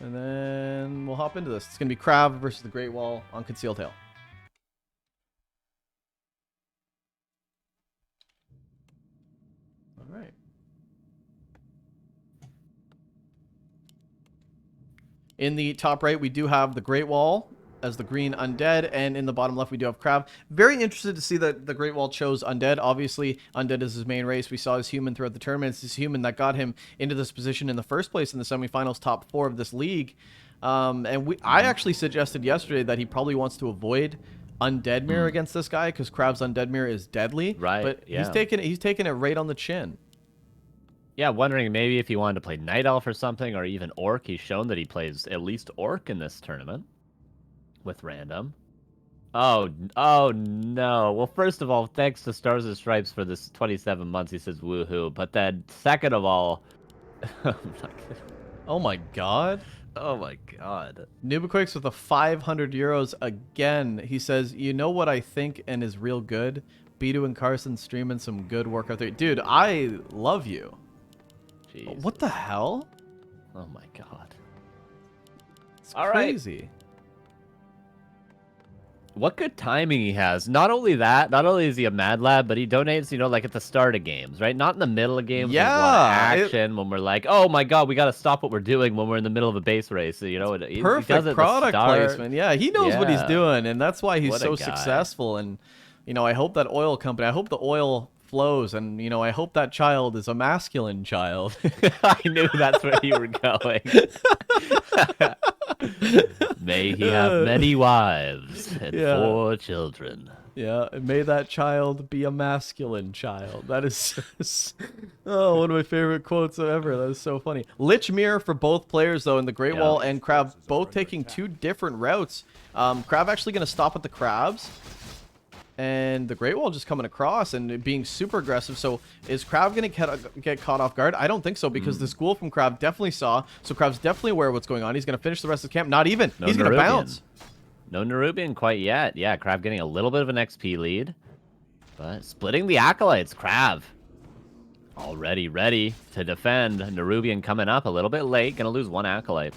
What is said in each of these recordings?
And then we'll hop into this. It's going to be KraV versus the Great Wall on Concealed Tail. All right. In the top right, we do have the Great Wall as the green undead, and in the bottom left, we do have KraV. Very interested to see that the Great Wall chose undead. Obviously, undead is his main race. We saw his human throughout the tournament. It's his human that got him into this position in the first place in the semifinals, top 4 of this league. I actually suggested yesterday that he probably wants to avoid undead mirror against this guy because KraV's undead mirror is deadly. Right. But he's taking it right on the chin. Yeah, wondering maybe if he wanted to play Night Elf or something, or even Orc. He's shown that he plays at least Orc in this tournament with random. Oh no. Well, first of all, thanks to Stars and Stripes for this 27 months. He says woohoo. But then, second of all, Oh my god. Oh my god. Nubaquakes with a 500 euros again. He says, you know what I think and is real good? Bidoux and Carson streaming some good Warcraft 3. Dude, I love you. Jeez. What the hell? Oh my god. It's All crazy. Right. What good timing he has. Not only that, not only is he a Mad Lab, but he donates, you know, like at the start of games, right? Not in the middle of games when we're on action, when we're like, oh my god, we got to stop what we're doing when we're in the middle of a base race. So, you know, perfect product placement. Yeah, he knows what he's doing, and that's why he's so successful. And, you know, I hope that oil company, I hope the oil flows, and, you know, I hope that child is a masculine child. I knew that's where you were going. May he have many wives and 4 children. Yeah, and may that child be a masculine child. That is oh, one of my favorite quotes ever. That is so funny. Lich Mirror for both players, though, in the Great Wall and KraV, both taking 2 different routes. KraV actually going to stop at the crabs. And the Great Wall just coming across and being super aggressive. So is KraV going to get caught off guard? I don't think so, because the school from KraV definitely saw. So KraV's definitely aware of what's going on. He's going to finish the rest of the camp. Not even. He's going to bounce. No Nerubian quite yet. Yeah, KraV getting a little bit of an XP lead. But splitting the Acolytes. KraV already ready to defend. Nerubian coming up a little bit late. Going to lose 1 Acolyte.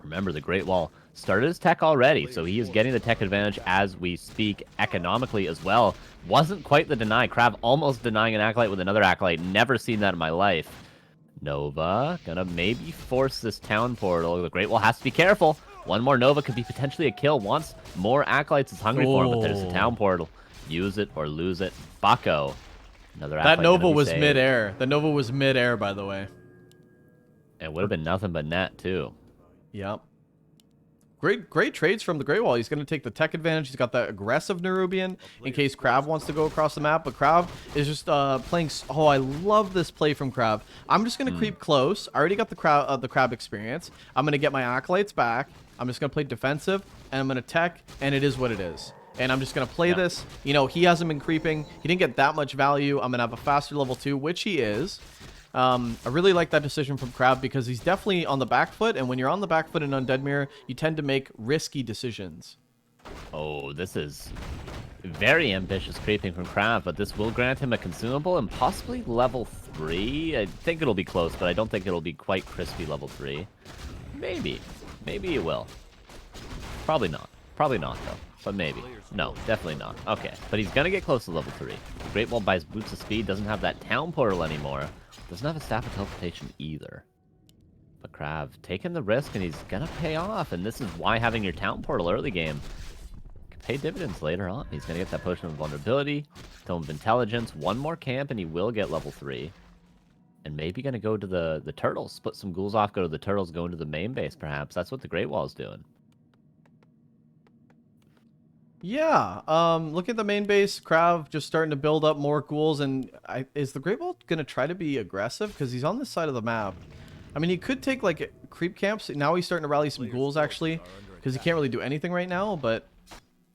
Remember, the Great Wall started his tech already, so he is getting the tech advantage as we speak, economically as well. Wasn't quite the deny. KraV almost denying an Acolyte with another Acolyte. Never seen that in my life. Nova gonna maybe force this town portal. The Great Wall has to be careful. 1 more Nova could be potentially a kill. Wants more Acolytes, is hungry for him, but there's a town portal. Use it or lose it. Bucko. Another Acolyte. That Nova was mid-air. The Nova was mid-air, by the way. It would have been nothing but net, too. Yep. Great trades from the Great Wall. He's going to take the tech advantage. He's got that aggressive Nerubian in case KraV wants to go across the map. But KraV is just playing... Oh, I love this play from KraV. I'm just going to creep close. I already got the KraV experience. I'm going to get my Acolytes back. I'm just going to play defensive, and I'm going to tech, and it is what it is. And I'm just going to play this. You know, he hasn't been creeping. He didn't get that much value. I'm going to have a faster level 2, which he is. I really like that decision from KraV because he's definitely on the back foot, and when you're on the back foot in Undead Mirror, you tend to make risky decisions. Oh, this is very ambitious creeping from KraV, but this will grant him a consumable and possibly level 3. I think it'll be close, but I don't think it'll be quite crispy level 3. Maybe. Maybe it will. Probably not. Probably not, though. But maybe. No, definitely not. Okay, but he's gonna get close to level 3. The Great Wall buys Boots of Speed, doesn't have that town portal anymore. Doesn't have a Staff of Teleportation either. But KraV taking the risk, and he's gonna pay off. And this is why having your town portal early game can pay dividends later on. He's gonna get that Potion of Vulnerability, Tome of Intelligence, 1 more camp, and he will get level 3. And maybe gonna go to the turtles, split some ghouls off, go to the turtles, go into the main base, perhaps. That's what the Great Wall's doing. Yeah, look at the main base. KraV just starting to build up more ghouls, and is the Great Wall going to try to be aggressive? Because he's on this side of the map. I mean, he could take, like, creep camps. Now he's starting to rally some ghouls, actually, because he can't really do anything right now, but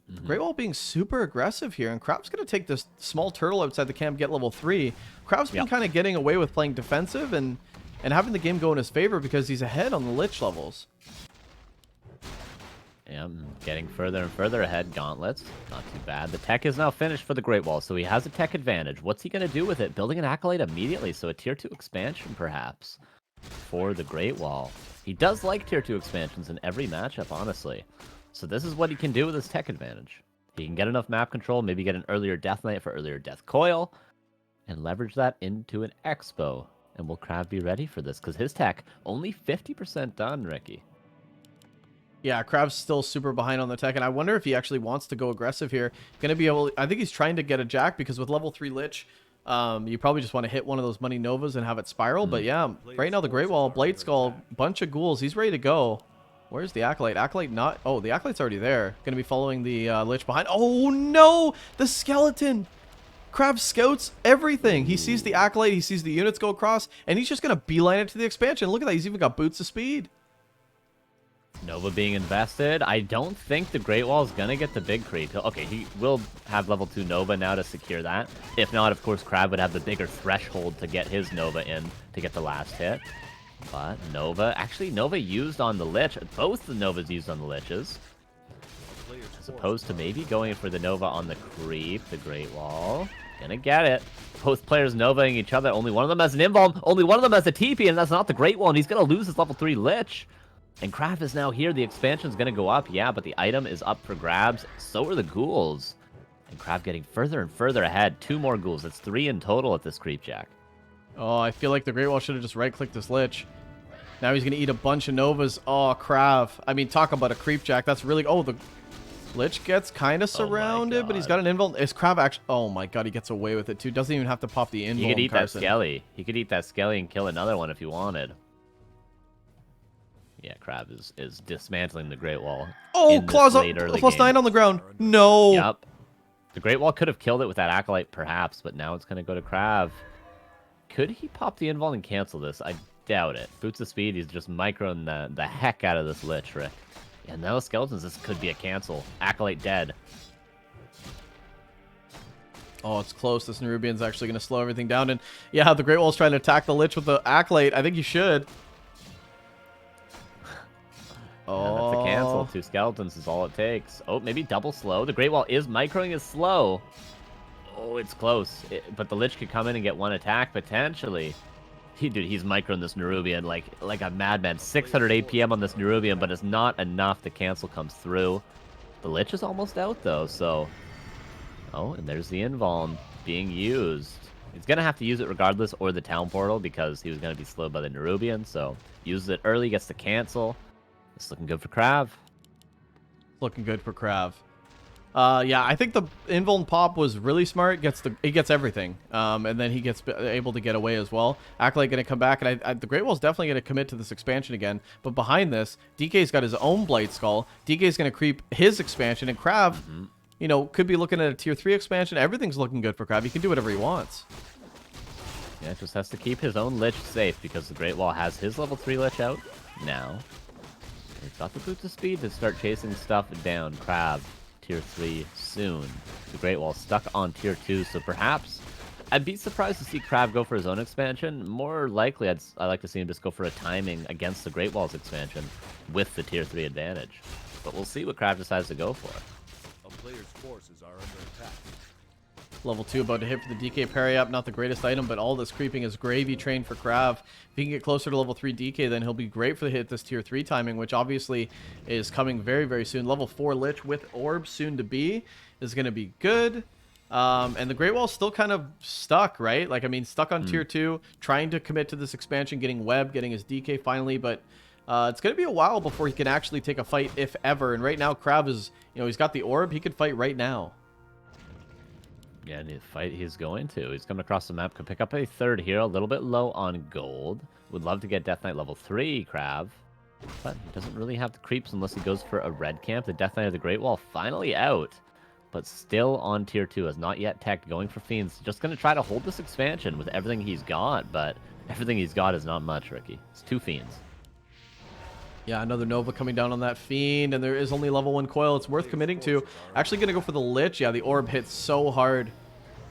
the Great Wall being super aggressive here, and KraV's going to take this small turtle outside the camp, get level 3. KraV's been kind of getting away with playing defensive and having the game go in his favor because he's ahead on the Lich levels. Yeah, getting further and further ahead. Gauntlets, not too bad. The tech is now finished for the Great Wall, so he has a tech advantage. What's he going to do with it? Building an Acolyte immediately, so a tier 2 expansion, perhaps, for the Great Wall. He does like tier 2 expansions in every matchup, honestly. So this is what he can do with his tech advantage. He can get enough map control, maybe get an earlier Death Knight for earlier Death Coil, and leverage that into an Expo. And will KraV be ready for this? Because his tech, only 50% done, Ricky. Yeah, KraV's still super behind on the tech, and I wonder if he actually wants to go aggressive here. Gonna be able. I think he's trying to get a Jack because with level 3 Lich, you probably just want to hit one of those Money Novas and have it spiral. But yeah, right now the Great Wall, Blade Skull, bunch of ghouls. He's ready to go. Where's the Acolyte? Acolyte not... Oh, the Acolyte's already there. Gonna be following the Lich behind. Oh, no! The Skeleton! KraV scouts everything. He sees the Acolyte, he sees the units go across, and he's just gonna beeline it to the expansion. Look at that, he's even got boots of speed. Nova being invested. I don't think the Great Wall is going to get the big creep. Okay, he will have level 2 Nova now to secure that. If not, of course, KraV would have the bigger threshold to get his Nova in to get the last hit. But Nova, actually Nova used on the Lich. Both the Novas used on the Liches. As opposed to maybe going for the Nova on the creep, the Great Wall. Gonna get it. Both players Novaing each other. Only one of them has an invuln. Only one of them has a TP, and that's not the Great Wall, and he's gonna lose his level 3 Lich. And KraV is now here. The expansion's going to go up, yeah, but the item is up for grabs. So are the ghouls. And KraV getting further and further ahead. 2 more ghouls. That's 3 in total at this creep jack. Oh, I feel like the Great Wall should have just right-clicked this Lich. Now he's going to eat a bunch of Novas. Oh, KraV. I mean, talk about a creep jack. That's really... Oh, the Lich gets kind of surrounded, but he's got an invuln. Is KraV actually... Oh, my God. He gets away with it, too. Doesn't even have to pop the invuln, He could eat Carson. that Skelly. He could eat that Skelly and kill another one if he wanted. Yeah, KraV is dismantling the Great Wall. Oh, claws up, +9 on the ground. No. Yep. The Great Wall could have killed it with that Acolyte, perhaps, but now it's going to go to KraV. Could he pop the invuln and cancel this? I doubt it. Boots of Speed, he's just microing the heck out of this Lich, Rick. Yeah, now the Skeletons, this could be a cancel. Acolyte dead. Oh, it's close. This Nerubian's actually going to slow everything down. And yeah, the Great Wall's trying to attack the Lich with the Acolyte. I think you should. Yeah, that's a cancel. 2 Skeletons is all it takes. Oh, maybe double slow. The Great Wall is microing his slow. Oh, it's close. But the Lich could come in and get 1 attack, potentially. Dude, he's microing this Nerubian like a madman. 600 APM on this Nerubian, but it's not enough. The cancel comes through. The Lich is almost out, though, so... Oh, and there's the invuln being used. He's going to have to use it regardless, or the Town Portal, because he was going to be slowed by the Nerubian, so... Uses it early, gets the cancel. It's looking good for KraV. Looking good for KraV. Yeah, I think the invuln pop was really smart. He gets everything, and then he gets able to get away as well. Acolyte going to come back, and the Great Wall's definitely going to commit to this expansion again. But behind this, DK's got his own Blade Skull. DK's going to creep his expansion, and KraV, you know, could be looking at a tier 3 expansion. Everything's looking good for KraV. He can do whatever he wants. Yeah, just has to keep his own Lich safe because the Great Wall has his level 3 Lich out now. He's got the boots of speed to start chasing stuff down. KraV, tier 3 soon. The Great Wall stuck on tier 2, so perhaps I'd be surprised to see KraV go for his own expansion. More likely, I'd like to see him just go for a timing against the Great Wall's expansion with the tier 3 advantage. But we'll see what KraV decides to go for. A player's forces are under attack. Level 2 about to hit for the DK parry up. Not the greatest item, but all this creeping is gravy train for KraV. If he can get closer to level 3 DK, then he'll be great for the hit this tier 3 timing, which obviously is coming very, very soon. Level 4 Lich with Orb soon to be is going to be good. And the Great Wall's still kind of stuck, right? Like, I mean, stuck on tier 2, trying to commit to this expansion, getting web, getting his DK finally, but it's going to be a while before he can actually take a fight, if ever. And right now, KraV is, you know, he's got the Orb. He could fight right now. Yeah, and the fight he's going to. He's coming across the map, could pick up a 3rd here, a little bit low on gold. Would love to get Death Knight level 3, KraV. But he doesn't really have the creeps unless he goes for a red camp. The Death Knight of the Great Wall finally out, but still on tier 2, has not yet teched, going for Fiends. Just going to try to hold this expansion with everything he's got, but everything he's got is not much, Ricky. It's 2 Fiends. Yeah, another Nova coming down on that Fiend, and there is only level 1 coil. It's worth committing to. Actually going to go for the Lich. Yeah, the Orb hits so hard.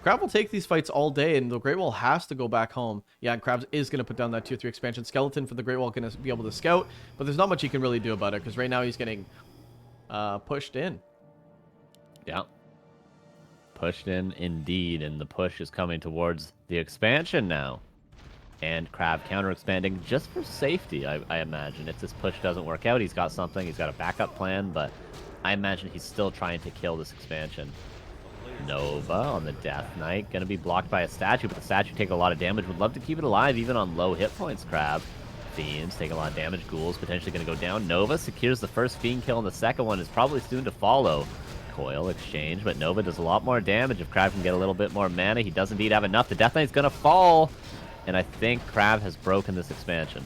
KraV will take these fights all day, and the Great Wall has to go back home. Yeah, and KraV is going to put down that tier 3 expansion. Skeleton for the Great Wall going to be able to scout, but there's not much he can really do about it, because right now he's getting pushed in. Yeah. Pushed in indeed, and the push is coming towards the expansion now. And KraV counter-expanding just for safety, I imagine. If this push doesn't work out, he's got something. He's got a backup plan, but I imagine he's still trying to kill this expansion. Nova on the Death Knight. Going to be blocked by a statue, but the statue take a lot of damage. Would love to keep it alive, even on low hit points, KraV. Fiends take a lot of damage. Ghouls potentially going to go down. Nova secures the first Fiend kill, and the second one is probably soon to follow. Coil exchange, but Nova does a lot more damage if KraV can get a little bit more mana. He does indeed have enough. The Death Knight's going to fall. And I think KraV has broken this expansion.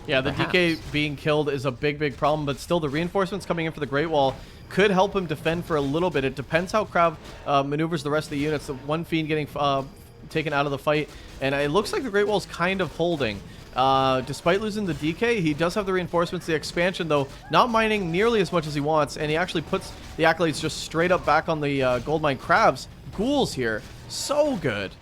Yeah, the DK being killed is a big problem, but still the reinforcements coming in for the Great Wall could help him defend for a little bit. It depends how KraV maneuvers the rest of the units. The one Fiend getting taken out of the fight, and it looks like the Great Wall's kind of holding. Despite losing the DK, he does have the reinforcements. The expansion, though, not mining nearly as much as he wants, and he actually puts the Acolytes just straight up back on the gold mine. KraV's Ghouls here, so good.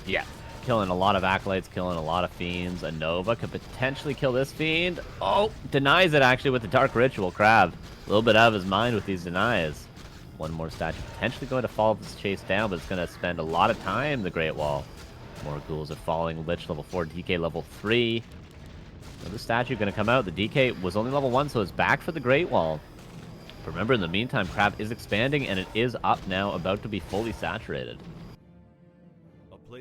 Yeah. Killing a lot of Acolytes, killing a lot of Fiends. A Nova could potentially kill this Fiend. Oh, denies it actually with the Dark Ritual. KraV, a little bit out of his mind with these denies. One more statue potentially going to follow this chase down, but it's going to spend a lot of time, the Great Wall. More Ghouls are falling. Lich level 4, DK level 3. Another statue going to come out. The DK was only level 1, so it's back for the Great Wall. Remember, in the meantime, KraV is expanding, and it is up now, about to be fully saturated.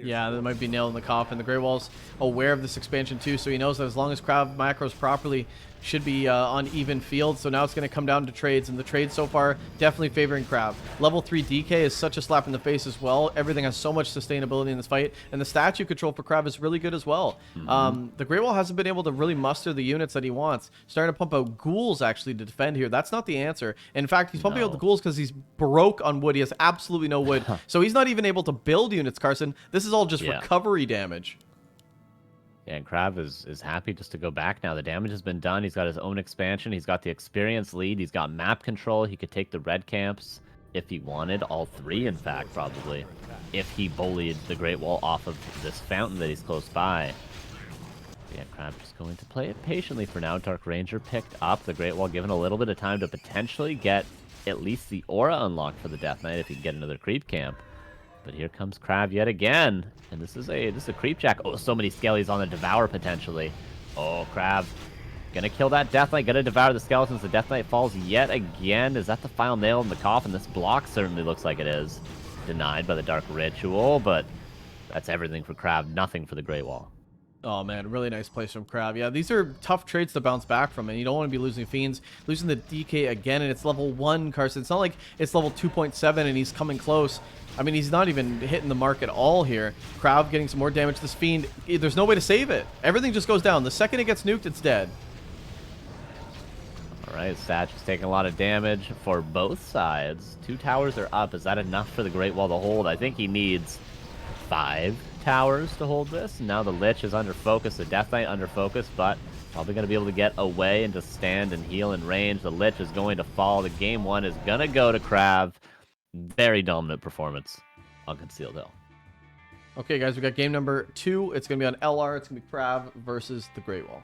Yeah, that might be nailed in the coffin. The Great Wall's aware of this expansion too, so he knows that as long as KraV macros properly, should be on even field. So now it's going to come down to trades, and the trades so far definitely favoring KraV. Level 3 DK is such a slap in the face as well. Everything has so much sustainability in this fight, and the statue control for KraV is really good as well. The Great Wall hasn't been able to really muster the units that he wants. Starting to pump out Ghouls actually to defend here. That's not the answer. In fact, he's pumping out the Ghouls because he's broke on wood. He has absolutely no wood. So he's not even able to build units, Carson. This is all just recovery damage. Yeah, and KraV is happy just to go back now. The damage has been done. He's got his own expansion. He's got the experience lead. He's got map control. He could take the red camps if he wanted. All three, in fact, probably. If he bullied the Great Wall off of this fountain that he's close by. Yeah, KraV just going to play it patiently for now. Dark Ranger picked up. The Great Wall given a little bit of time to potentially get at least the aura unlocked for the Death Knight if he can get another creep camp. But here comes KraV yet again. And this is a creep jack. Oh, so many skellies on the Devour potentially. Oh, KraV gonna kill that Death Knight, gonna devour the skeletons. The Death Knight falls yet again. Is that the final nail in the coffin? This block certainly looks like it is. Denied by the Dark Ritual, but that's everything for KraV, nothing for the Great Wall. Oh man, really nice plays from KraV. Yeah, these are tough trades to bounce back from, and you don't want to be losing Fiends. Losing the DK again, and it's level 1, Carson. It's not like it's level 2.7 and he's coming close. I mean, he's not even hitting the mark at all here. KraV getting some more damage. This Fiend, there's no way to save it. Everything just goes down. The second it gets nuked, it's dead. Alright, Statue's taking a lot of damage for both sides. 2 towers are up. Is that enough for the Great Wall to hold? I think he needs 5 towers to hold this. Now the Lich is under focus, the Death Knight under focus, but probably going to be able to get away and just stand and heal in range. The Lich is going to fall. The game 1 is going to go to KraV. Very dominant performance on Concealed Hill. Okay, guys, we got game number 2. It's going to be on LR. It's going to be KraV versus the Great Wall.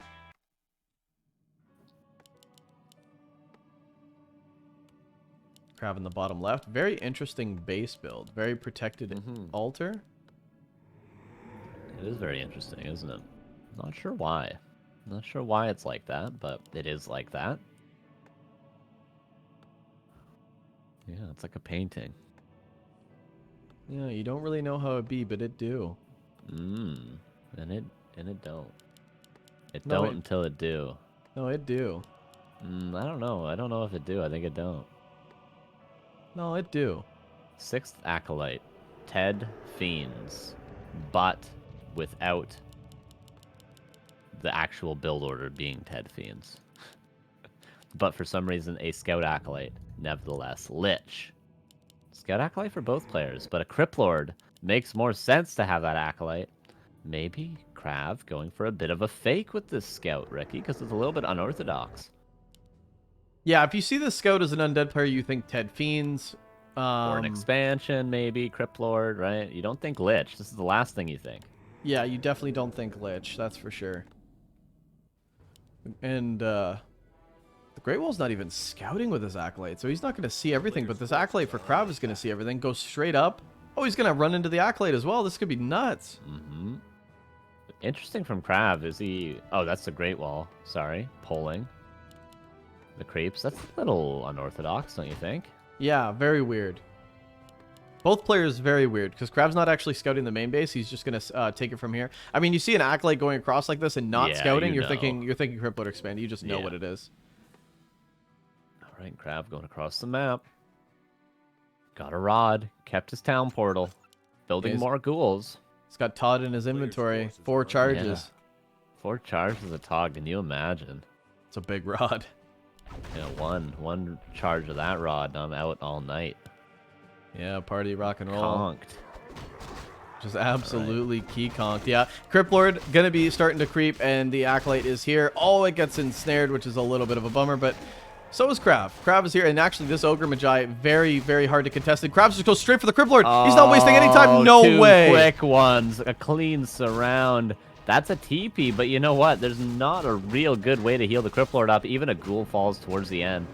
KraV in the bottom left. Very interesting base build. Very protected altar. It is very interesting, isn't it? Not sure why. Not sure why it's like that, but it is like that. Yeah, it's like a painting. Yeah, you don't really know how it be, but it do. And it don't. It don't until it do. No, it do. I don't know. I don't know if it do. I think it don't. No, it do. 6th Acolyte. Ted Fiends. But without the actual build order being Ted Fiends. But for some reason, a Scout Acolyte. Nevertheless, Lich. Scout Acolyte for both players, but a Crypt Lord makes more sense to have that Acolyte. Maybe KraV going for a bit of a fake with this Scout, Ricky, because it's a little bit unorthodox. Yeah, if you see the Scout as an undead player, you think Ted Fiends. Or an expansion, maybe, Crypt Lord, right? You don't think Lich. This is the last thing you think. Yeah, you definitely don't think Lich, that's for sure. And, the Great Wall's not even scouting with his Acolyte, so he's not going to see everything, but this Acolyte for KraV is going to see everything. Go straight up. Oh, he's going to run into the Acolyte as well. This could be nuts. Interesting from KraV. Is he... Oh, that's the Great Wall. Sorry. Pulling. The creeps. That's a little unorthodox, don't you think? Yeah, very weird. Both players very weird, because KraV's not actually scouting the main base. He's just going to take it from here. I mean, you see an Acolyte going across like this and not Yeah, scouting, you you're know. thinking Crypt Lord expand. You just know Yeah. what it is. All right, KraV going across the map. Got a rod. Kept his town portal. Building He's- more ghouls. He's got Todd in his inventory. 4 charges. 4 charges a Tog. Can you imagine? It's a big rod. Yeah, one charge of that rod, and I'm out all night. Yeah, party rock and roll. Conked. Just absolutely key conked. Yeah, Crypt Lord gonna be starting to creep, and the Acolyte is here. Oh, it gets ensnared, which is a little bit of a bummer, but so is KraV. KraV is here, and actually this Ogre Magi, very, very hard to contest. And KraV just goes straight for the Crypt Lord. He's not wasting any time. No two way. Quick ones. A clean surround. That's a TP, but you know what? There's not a real good way to heal the Crypt Lord up. Even a ghoul falls towards the end.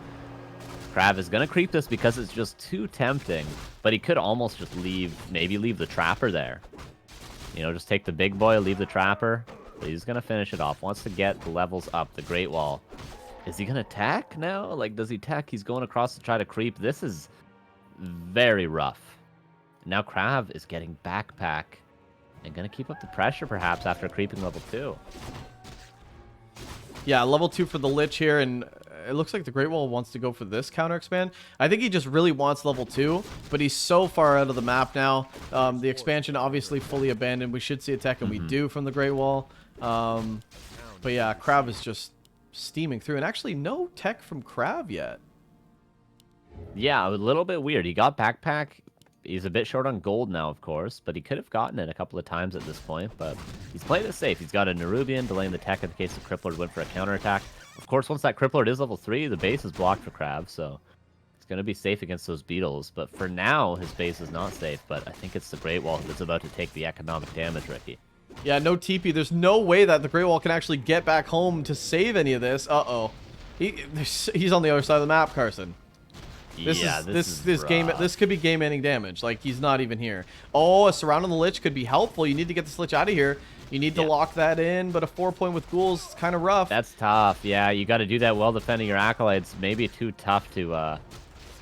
KraV is going to creep this because it's just too tempting, but he could almost just maybe leave the Trapper there. You know, just take the big boy, leave the Trapper, but he's going to finish it off. Wants to get the levels up, the Great Wall. Is he going to attack now? Like, does he attack? He's going across to try to creep. This is very rough. Now KraV is getting backpack and going to keep up the pressure perhaps after creeping level 2. Yeah, level 2 for the Lich here, and it looks like the Great Wall wants to go for this counter expand. I think he just really wants level 2, but he's so far out of the map now. The expansion obviously fully abandoned. We should see a tech, and we do from the Great Wall. But yeah, KraV is just steaming through, and actually no tech from KraV yet. Yeah, a little bit weird. He got backpack. He's a bit short on gold now, of course, but he could have gotten it a couple of times at this point, but he's playing it safe. He's got a Nerubian delaying the tech in case the Crypt Lord went for a counterattack. Of course, once that Crypt Lord is level 3, the base is blocked for KraV, so it's going to be safe against those Bidoux. But for now, his base is not safe, but I think it's the Great Wall that's about to take the economic damage, Ricky. Yeah, no TP. There's no way that the Great Wall can actually get back home to save any of this. Uh-oh. He's on the other side of the map, Carson. This game, this could be game-ending damage. Like, he's not even here. Oh, a surround on the Lich could be helpful. You need to get this Lich out of here. You need to lock that in, but a 4-point with ghouls is kind of rough. That's tough. Yeah, you got to do that while defending your Acolytes. Maybe too tough to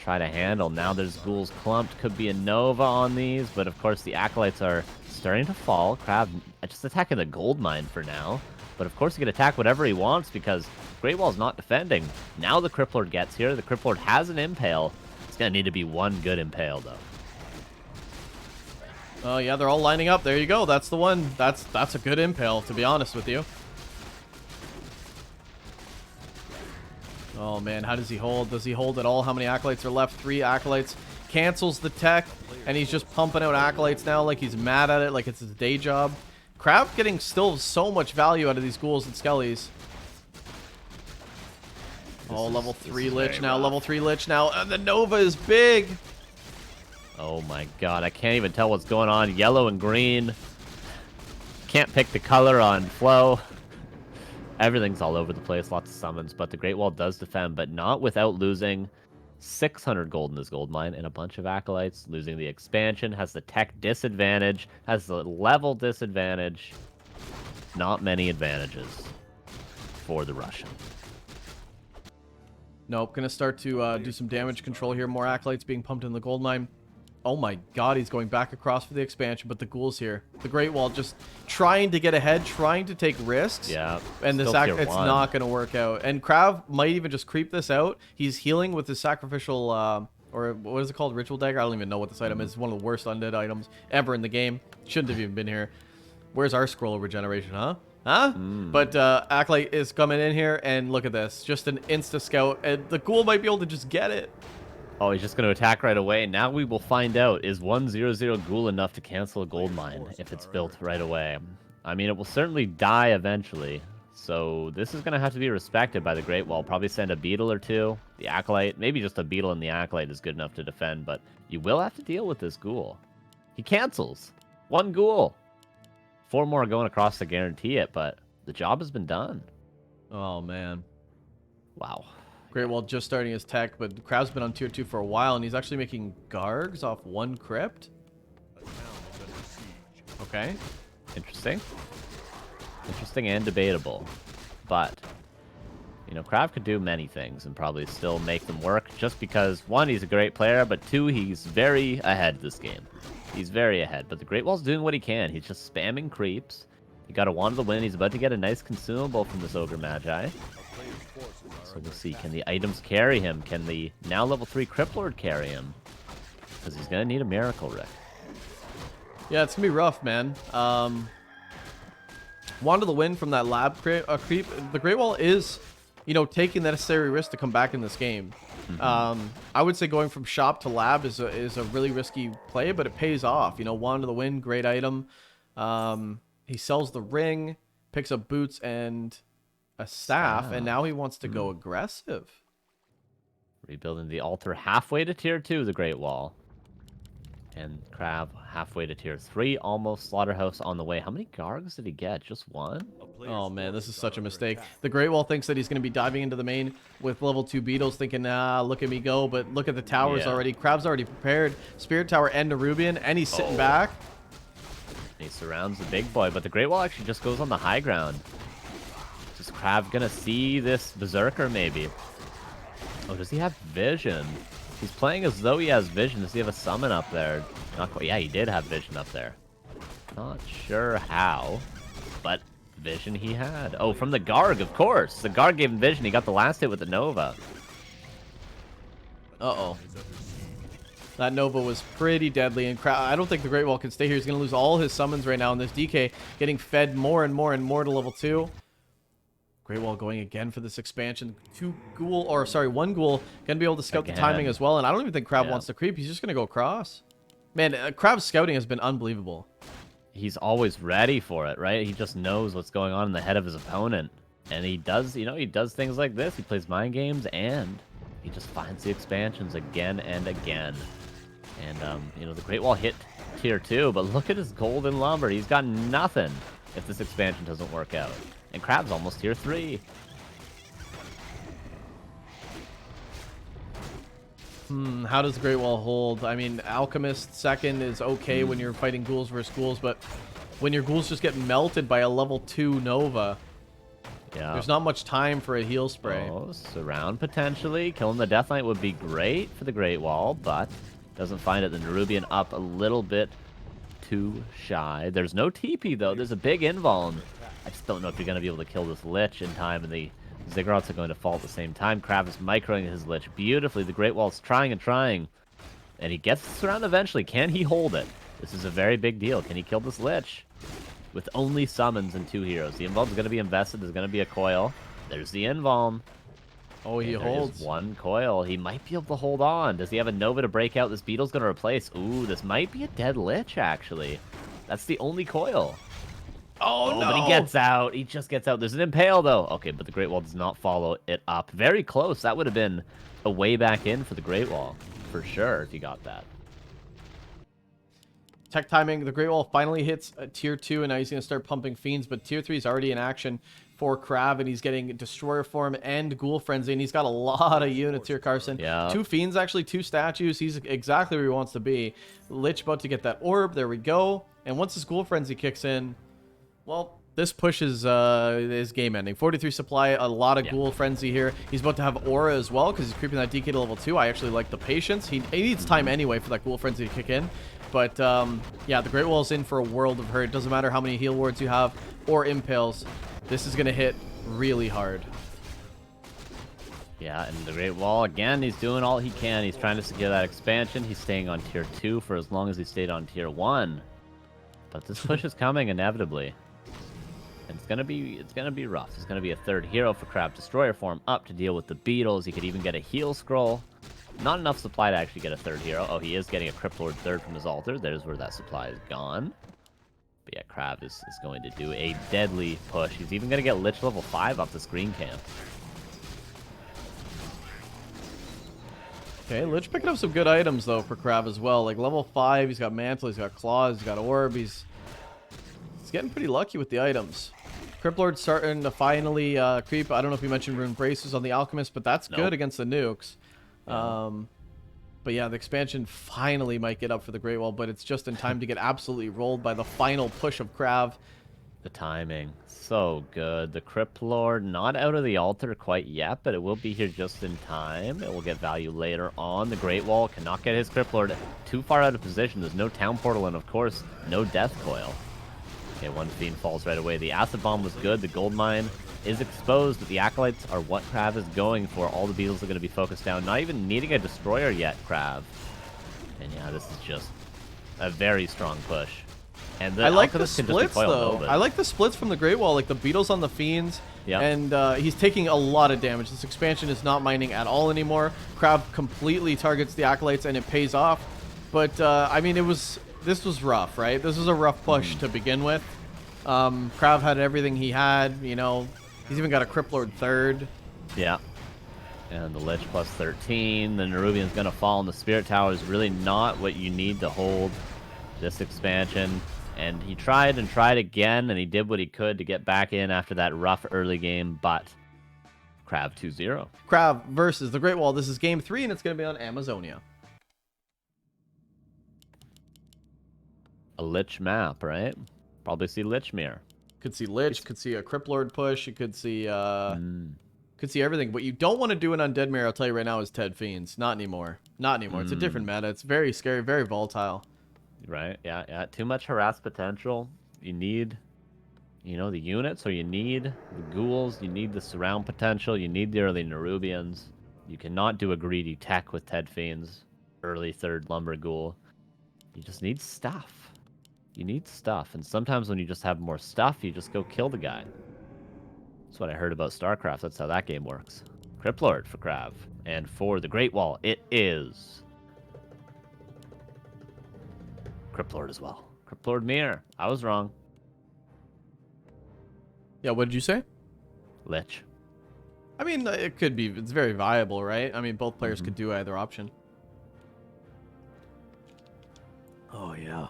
try to handle. Now there's ghouls clumped. Could be a Nova on these, but of course the Acolytes are starting to fall. KraV just attacking the gold mine for now. But of course he can attack whatever he wants because Great Wall's not defending. Now the Crypt Lord gets here. The Crypt Lord has an Impale. It's going to need to be one good Impale, though. Oh, yeah, they're all lining up. There you go. That's the one. That's a good Impale, to be honest with you. Oh, man, how does he hold? Does he hold at all? How many Acolytes are left? 3 Acolytes. Cancels the tech, and he's just pumping out Acolytes now like he's mad at it, like it's his day job. KraV getting still so much value out of these ghouls and skellies. Oh, level 3 Lich now, level 3 Lich now, and the Nova is big. Oh my god, I can't even tell what's going on. Yellow and green. Can't pick the color on flow. Everything's all over the place, lots of summons, but the Great Wall does defend, but not without losing 600 gold in this gold mine and a bunch of Acolytes, losing the expansion, has the tech disadvantage, has the level disadvantage. Not many advantages for the Russian. Nope, gonna start to do some damage control here. More Acolytes being pumped in the gold mine. Oh my god, he's going back across for the expansion, but the ghouls here. The Great Wall just trying to get ahead, trying to take risks. Yeah. And it's not going to work out. And KraV might even just creep this out. He's healing with his sacrificial, or what is it called? Ritual Dagger? I don't even know what this item is. It's one of the worst undead items ever in the game. Shouldn't have even been here. Where's our scroll of regeneration, huh? Huh? But Acolyte is coming in here, and look at this. Just an insta-scout. And the ghoul might be able to just get it. Oh, he's just going to attack right away. Now we will find out, is 1/0/0 ghoul enough to cancel a gold mine if it's built right away? I mean, it will certainly die eventually. So this is going to have to be respected by the Great Wall. Probably send a beetle or two. The Acolyte, maybe just a beetle and the Acolyte is good enough to defend, but you will have to deal with this ghoul. He cancels. 1 ghoul. 4 more going across to guarantee it, but the job has been done. Oh, man. Wow. Great Wall just starting his tech, but KraV's been on tier 2 for a while, and he's actually making Gargs off 1 crypt. Okay. Interesting. Interesting and debatable. But, you know, KraV could do many things and probably still make them work just because, one, he's a great player, but two, he's very ahead this game. He's very ahead. But the Great Wall's doing what he can. He's just spamming creeps. He got a Wand of the Wind. He's about to get a nice consumable from this Ogre Magi. So we'll see. Can the items carry him? Can the now level 3 Crypt Lord carry him? Because he's going to need a miracle, Rick. Yeah, it's going to be rough, man. Wand of the Wind from that lab creep. The Great Wall is, you know, taking the necessary risk to come back in this game. I would say going from shop to lab is a really risky play, but it pays off. You know, Wand of the Wind, great item. He sells the ring, picks up boots and a staff, and now he wants to go aggressive. Rebuilding the altar halfway to tier 2, the Great Wall. And KraV halfway to tier 3, almost Slaughterhouse on the way. How many Gargs did he get? Just one? Oh man, this is such a mistake. The Great Wall thinks that he's going to be diving into the main with level 2 Bidoux, thinking, look at me go, but look at the towers already. KraV's already prepared. Spirit Tower and Nerubian, and he's sitting back. He surrounds the big boy, but the Great Wall actually just goes on the high ground. Is KraV gonna see this Berserker, maybe? Oh, does he have vision? He's playing as though he has vision. Does he have a summon up there? Not quite. Yeah, he did have vision up there. Not sure how, but vision he had. Oh, from the Garg, of course. The Garg gave him vision. He got the last hit with the Nova. Uh-oh. That Nova was pretty deadly, and I don't think the Great Wall can stay here. He's going to lose all his summons right now, and this DK getting fed more and more and more to level 2. Great Wall going again for this expansion. One ghoul going to be able to scout the timing as well, and I don't even think KraV wants to creep. He's just going to go across. Man, KraV's scouting has been unbelievable. He's always ready for it, right? He just knows what's going on in the head of his opponent. And he does, you know, he does things like this. He plays mind games, and he just finds the expansions again and again. And, you know, the Great Wall hit tier 2, but look at his golden lumber. He's got nothing if this expansion doesn't work out. And KraV's almost tier 3. How does the Great Wall hold? I mean, Alchemist second is okay when you're fighting ghouls versus ghouls, but when your ghouls just get melted by a level 2 Nova, there's not much time for a heal spray. Oh, surround potentially. Killing the Death Knight would be great for the Great Wall, but doesn't find it. The Nerubian up a little bit too shy. There's no TP, though. There's a big invuln. I just don't know if you're going to be able to kill this Lich in time, and the Ziggurats are going to fall at the same time. KraV is microing his Lich beautifully. The Great Wall's trying and trying, and he gets this around eventually. Can he hold it? This is a very big deal. Can he kill this Lich? With only summons and 2 heroes. The invuln's going to be invested. There's going to be a coil. There's the invuln. Oh, he holds. One coil. He might be able to hold on. Does he have a Nova to break out? This Beetle's going to replace. Ooh, this might be a dead Lich, actually. That's the only coil. Oh, no. But he gets out. He just gets out. There's an Impale, though. Okay, but the Great Wall does not follow it up. Very close. That would have been a way back in for the Great Wall. For sure, if he got that. Tech timing. The Great Wall finally hits tier 2, and now he's going to start pumping Fiends, but tier 3 is already in action for KraV, and he's getting Destroyer Form and Ghoul Frenzy, and he's got a lot of units here, Carson. Yeah. 2 Fiends, actually, 2 statues. He's exactly where he wants to be. Lich about to get that orb. There we go. And once this Ghoul Frenzy kicks in, well, this pushes his game ending. 43 supply, a lot of Ghoul Frenzy here. He's about to have Aura as well, because he's creeping that DK to level 2. I actually like the patience. He needs time anyway for that Ghoul Frenzy to kick in. But, yeah, the Great Wall's in for a world of hurt. It doesn't matter how many heal wards you have or impales. This is going to hit really hard. Yeah, and the Great Wall, again, he's doing all he can. He's trying to secure that expansion. He's staying on tier 2 for as long as he stayed on tier 1. But this push is coming inevitably. And it's gonna be rough. There's gonna be a third hero for KraV. Destroyer Form up to deal with the Beetles. He could even get a heal scroll. Not enough supply to actually get a third hero. Oh, he is getting a Crypt Lord third from his altar. There's where that supply is gone. But yeah, KraV is going to do a deadly push. He's even going to get Lich level 5 off this green camp. Okay, Lich picking up some good items, though, for KraV as well. Like, level 5, he's got Mantle, he's got Claws, he's got Orb. He's getting pretty lucky with the items. Crypt Lord starting to finally creep. I don't know if you mentioned Rune Braces on the Alchemist, but that's good against the nukes. But yeah, the expansion finally might get up for the Great Wall, but it's just in time to get absolutely rolled by the final push of KraV. The timing, so good. The Crypt Lord not out of the altar quite yet, but it will be here just in time. It will get value later on. The Great Wall cannot get his Crypt Lord too far out of position. There's no Town Portal and, of course, no Death Coil. Okay, one Fiend falls right away. The Acid Bomb was good. The Gold Mine is exposed, but the Acolytes are what KraV is going for. All the Beetles are going to be focused down. Not even needing a Destroyer yet, KraV. And yeah, this is just a very strong push. And the I like the Alchemist can just splits, recoil a though. little bit. I like the splits from the Great Wall, like the Beetles on the Fiends. Yeah. And he's taking a lot of damage. This expansion is not mining at all anymore. KraV completely targets the Acolytes, and it pays off. But, I mean, this was rough, right? This was a rough push to begin with. KraV had everything he had, you know. He's even got a Crypt Lord third. Yeah. And the Lich plus 13. The Nerubian's going to fall, and the Spirit Tower is really not what you need to hold this expansion. And he tried and tried again, and he did what he could to get back in after that rough early game, but KraV 2-0. KraV versus the Great Wall. This is game 3, and it's going to be on Amazonia. A Lich map, right? Probably see Lichmere. Could see Lich, could see a Crypt Lord push, you could see could see everything. What you don't want to do in Undead Mirror, I'll tell you right now, is Ted Fiends. Not anymore. Not anymore. It's a different meta. It's very scary, very volatile. Right, yeah. Too much harass potential. You need, you know, the units, or you need the ghouls, you need the surround potential, you need the early Nerubians. You cannot do a greedy tech with Ted Fiends, early third Lumber Ghoul. You just need stuff. You need stuff, and sometimes when you just have more stuff, you just go kill the guy. That's what I heard about StarCraft. That's how that game works. Crypt Lord for KraV. And for the Great Wall, it is Crypt Lord as well. Crypt Lord Mirror. I was wrong. Yeah, what did you say? Lich. I mean, it could be. It's very viable, right? I mean, both players could do either option. Oh, yeah.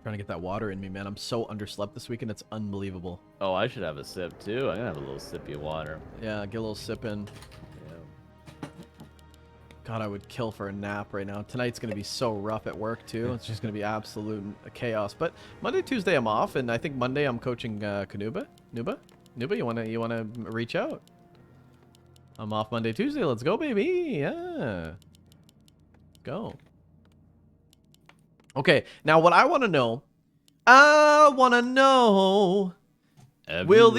Trying to get that water in me, man. I'm so underslept this weekend. It's unbelievable. Oh, I should have a sip, too. I'm going to have a little sippy of water. Yeah, get a little sip in. Yeah. God, I would kill for a nap right now. Tonight's going to be so rough at work, too. It's just going to be absolute chaos. But Monday, Tuesday, I'm off. And I think Monday, I'm coaching Kanuba. Nuba, you wanna reach out? I'm off Monday, Tuesday. Let's go, baby. Yeah. Go. Okay, now what I want to know, will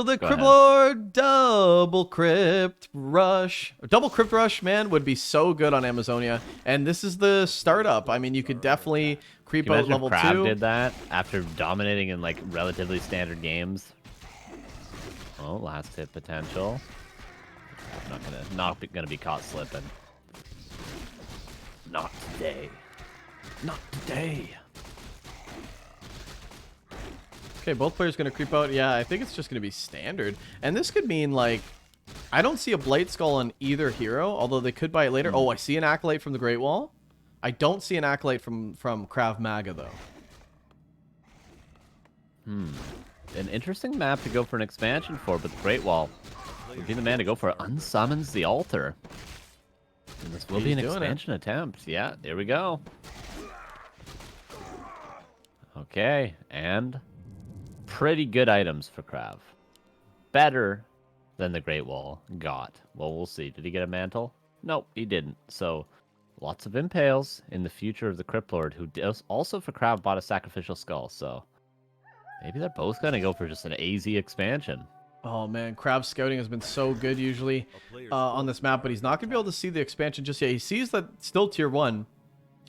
the Crypt Lord double Crypt Rush? Double Crypt Rush, man, would be so good on Amazonia. And this is the startup. I mean, you could definitely creep out level 2. KraV did that after dominating in like relatively standard games. Oh, last hit potential. Not gonna be caught slipping. Not today. Not today. Okay, both players going to creep out. Yeah, I think it's just going to be standard. And this could mean, like, I don't see a Blade Skull on either hero, although they could buy it later. Oh, I see an Acolyte from the Great Wall. I don't see an Acolyte from Krav Maga, though. An interesting map to go for an expansion for, but the Great Wall would be the man to go for. Unsummons the altar. And this will be an expansion attempt. Yeah, there we go. Okay, and pretty good items for KraV. Better than the Great Wall got. Well, we'll see. Did he get a mantle? Nope, he didn't. So, lots of impales in the future of the Crypt Lord, who does also for KraV bought a sacrificial skull. So, maybe they're both going to go for just an AZ expansion. Oh, man. KraV scouting has been so good usually on this map, but he's not going to be able to see the expansion just yet. He sees that still tier 1,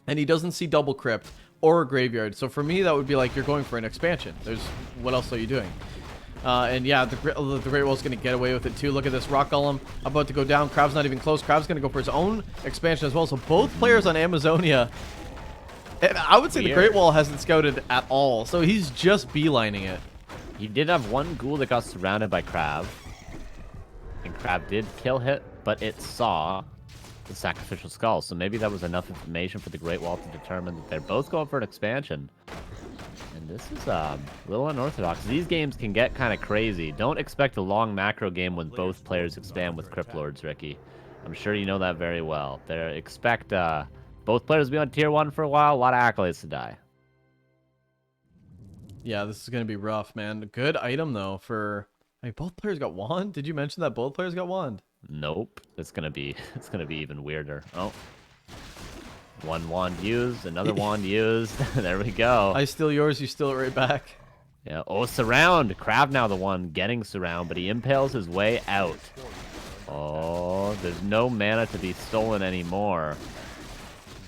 and he doesn't see double crypt or a graveyard. So for me, that would be like you're going for an expansion. What else are you doing? And yeah, the Great Wall's going to get away with it too. Look at this Rock Golem about to go down. KraV's not even close. KraV's going to go for his own expansion as well. So both players on Amazonia, I would say the Great Wall hasn't scouted at all. So he's just beelining it. He did have one ghoul that got surrounded by KraV. And KraV did kill hit, but it saw the sacrificial skull. So maybe that was enough information for the Great Wall to determine that they're both going for an expansion. And this is a little unorthodox. These games can get kind of crazy. Don't expect a long macro game when both players expand with Crypt Lords, Ricky. I'm sure you know that very well. Expect both players to be on tier 1 for a while. A lot of accolades to die. Yeah, this is gonna be rough, man. Good item though for. I mean, both players got wand. Did you mention that both players got wand? Nope. It's gonna be it's gonna be even weirder. Oh. One wand used, another wand used. There we go. I steal yours, you steal it right back. Yeah. Oh, surround. KraV now the one getting surround, but he impales his way out. Oh, there's no mana to be stolen anymore.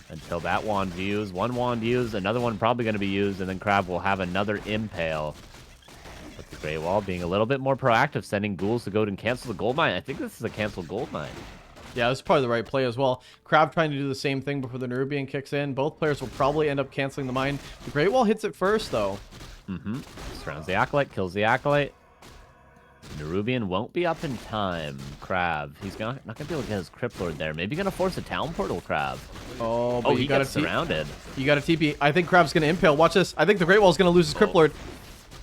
Until that wand used. One wand used, another one probably going to be used, and then KraV will have another impale. But the Grey Wall being a little bit more proactive, sending ghouls to go and cancel the gold mine. I think this is a cancel gold mine. Yeah, this is probably the right play as well. KraV trying to do the same thing before the Nerubian kicks in. Both players will probably end up canceling the mine. The Great Wall hits it first, though. Surrounds the Acolyte, kills the Acolyte. Nerubian won't be up in time. KraV. He's not going to be able to get his Crypt Lord there. Maybe going to force a town portal, KraV. Oh, but he got gets surrounded. You got a TP. I think KraV's going to impale. Watch this. I think the Great Wall's going to lose his Crypt Lord.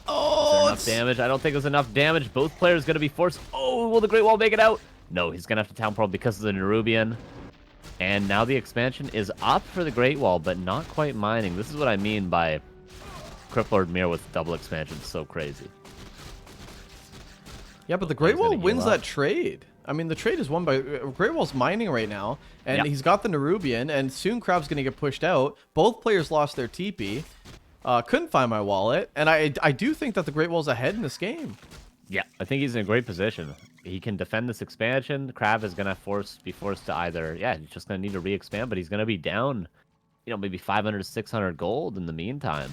Oh, Enough damage. I don't think there's enough damage. Both players going to be forced. Oh, will the Great Wall make it out? No, he's going to have to town portal because of the Nerubian. And now the expansion is up for the Great Wall, but not quite mining. This is what I mean by Crypt Lord Mirror with double expansion. So crazy. Yeah, but the Great Wall gonna wins heal up. that trade. I mean, the trade is won by... Great Wall's mining right now, and Yep. he's got the Nerubian, and soon KraV's going to get pushed out. Both players lost their TP. Couldn't find my wallet, and I do think that the Great Wall's ahead in this game. Yeah, I think he's in a great position. He can defend this expansion. KraV is going to be forced to either... Yeah, he's just going to need to re-expand, but he's going to be down, you know, maybe 500 to 600 gold in the meantime.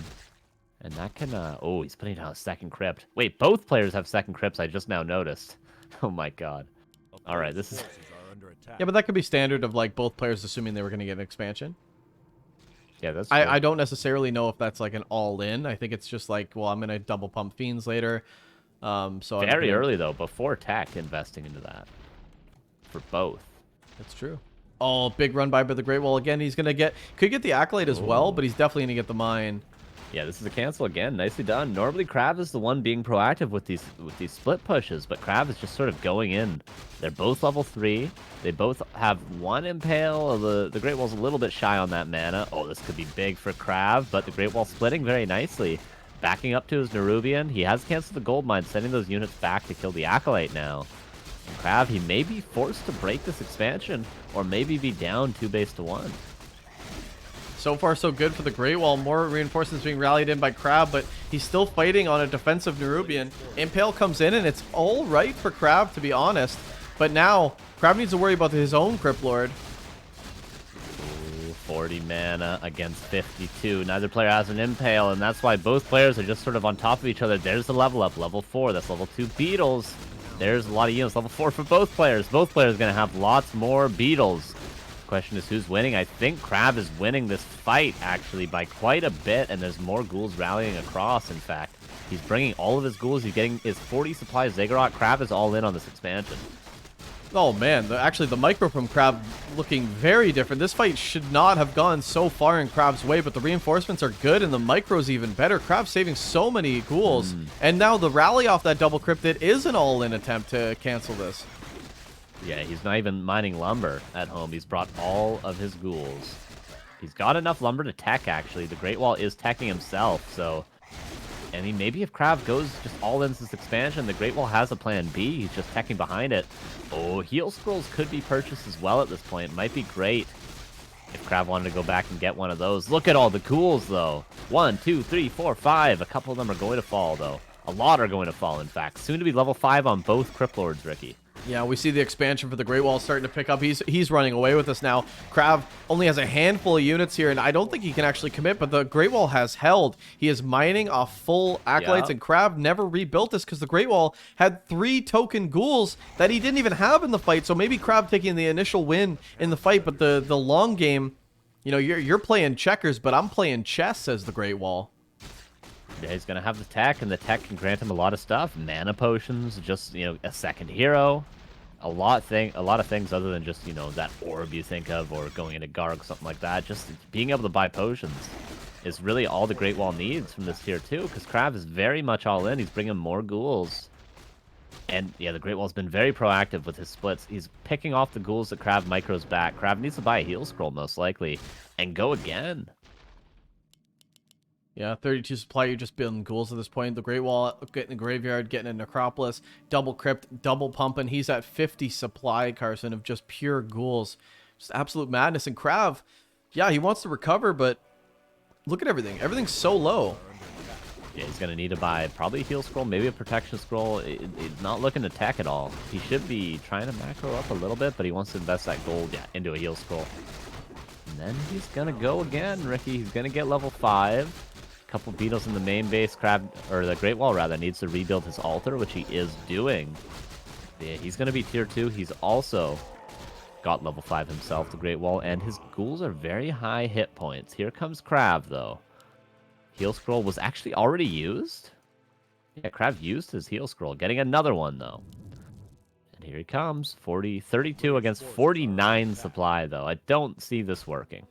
And that can... Oh, he's putting down a second crypt. Wait, both players have second crypts, I just now noticed. Oh my god. All right, this is... Forces are under attack. Yeah, but that could be standard of, like, both players assuming they were going to get an expansion. Yeah, that's I don't necessarily know if that's, like, an all-in. I think it's just like, well, I'm going to double pump Fiends later. So very early, though, before tech, investing into that. For both. That's true. Oh, big run by the Great Wall again. He's going to get... Could get the Acolyte as well, but he's definitely going to get the mine. Yeah, this is a cancel again. Nicely done. Normally, KraV is the one being proactive with these split pushes, but KraV is just sort of going in. They're both level 3. They both have one impale. The Great Wall's a little bit shy on that mana. Oh, this could be big for KraV, but the Great Wall splitting very nicely. Backing up to his Nerubian. He has canceled the gold mine, sending those units back to kill the Acolyte now. And KraV, he may be forced to break this expansion, or maybe be down 2 base to 1. So far, so good for the Great Wall. More reinforcements being rallied in by KraV, but he's still fighting on a defensive Nerubian. Impale comes in, and it's all right for KraV, to be honest. But now, KraV needs to worry about his own Crypt Lord. Ooh, 40 mana against 52. Neither player has an impale, and that's why both players are just sort of on top of each other. There's the level up, level 4. That's level 2 Bidoux. There's a lot of units, level 4 for both players. Both players are going to have lots more Bidoux. Question is who's winning. I think KraV is winning this fight actually by quite a bit, and there's more ghouls rallying across. In fact, he's bringing all of his ghouls. He's getting his 40 supplies Ziggurat. KraV is all in on this expansion. Oh man, actually the micro from KraV looking very different. This fight should not have gone so far in KraV's way, but the reinforcements are good and the micro's even better. KraV saving so many ghouls, and now the rally off that double cryptid is an all-in attempt to cancel this. Yeah, he's not even mining lumber at home. He's brought all of his ghouls. He's got enough lumber to tech, actually. The Great Wall is teching himself, so... I mean, maybe if KraV goes just all into this expansion, the Great Wall has a plan B. He's just teching behind it. Oh, heal scrolls could be purchased as well at this point. It might be great if KraV wanted to go back and get one of those. Look at all the ghouls, though. 1, 2, 3, 4, 5. A couple of them are going to fall, though. A lot are going to fall, in fact. Soon to be level 5 on both Crypt Lords, Ricky. Yeah, we see the expansion for the Great Wall starting to pick up. He's running away with us now. KraV only has a handful of units here, and I don't think he can actually commit, but the Great Wall has held. He is mining off full Acolytes, and KraV never rebuilt this because the Great Wall had 3 token ghouls that he didn't even have in the fight, so maybe KraV taking the initial win in the fight, but the long game, you know, you're playing checkers, but I'm playing chess, says the Great Wall. Yeah, he's going to have the tech, and the tech can grant him a lot of stuff. Mana potions, just, you know, a second hero. A lot of things other than just, you know, that orb you think of, or going into Garg, something like that. Just being able to buy potions is really all the Great Wall needs from this tier 2, because KraV is very much all in. He's bringing more ghouls. And, yeah, the Great Wall's been very proactive with his splits. He's picking off the ghouls that KraV micros back. KraV needs to buy a heal scroll, most likely, and go again. Yeah, 32 supply, you're just building ghouls at this point. The Great Wall, getting the Graveyard, getting a Necropolis, double Crypt, double pumping. He's at 50 supply, Carson, of just pure ghouls. Just absolute madness. And KraV, yeah, he wants to recover, but look at everything. Everything's so low. Yeah, he's going to need to buy probably a heal scroll, maybe a protection scroll. It's not looking to tech at all. He should be trying to macro up a little bit, but he wants to invest that gold into a heal scroll. And then he's going to go again, Ricky. He's going to get level 5. Couple Bidoux in the main base. KraV, or the Great Wall rather, needs to rebuild his altar, which he is doing. Yeah, he's going to be tier 2. He's also got level 5 himself, the Great Wall, and his ghouls are very high hit points. Here comes KraV, though. Heal scroll was actually already used? Yeah, KraV used his heal scroll. Getting another one, though. And here he comes. 32 against 49 supply, though. I don't see this working.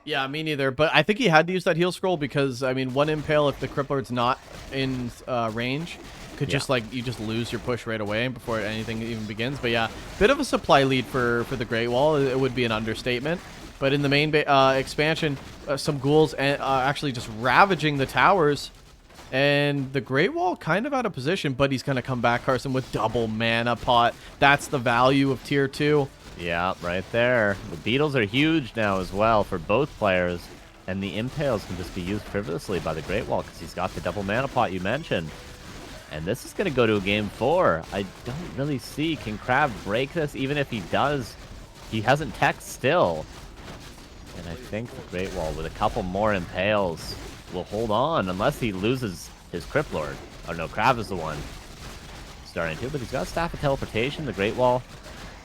Yeah, me neither. But I think he had to use that heal scroll because, I mean, one Impale, if the Crypt Lord's not in range, could just, like, you just lose your push right away before anything even begins. But yeah, bit of a supply lead for the Great Wall. It would be an understatement. But in the main expansion, some ghouls actually just ravaging the towers. And the Great Wall kind of out of position, but he's going to come back, Carson, with double mana pot. That's the value of tier 2. Yeah, right there. The Beetles are huge now as well for both players. And the Impales can just be used frivolously by the Great Wall because he's got the double mana pot you mentioned. And this is going to go to a game 4. I don't really see. Can KraV break this? Even if he does, he hasn't teched still. And I think the Great Wall, with a couple more Impales, will hold on unless he loses his Crypt Lord. Oh no, KraV is the one starting to, but he's got Staff of Teleportation. The Great Wall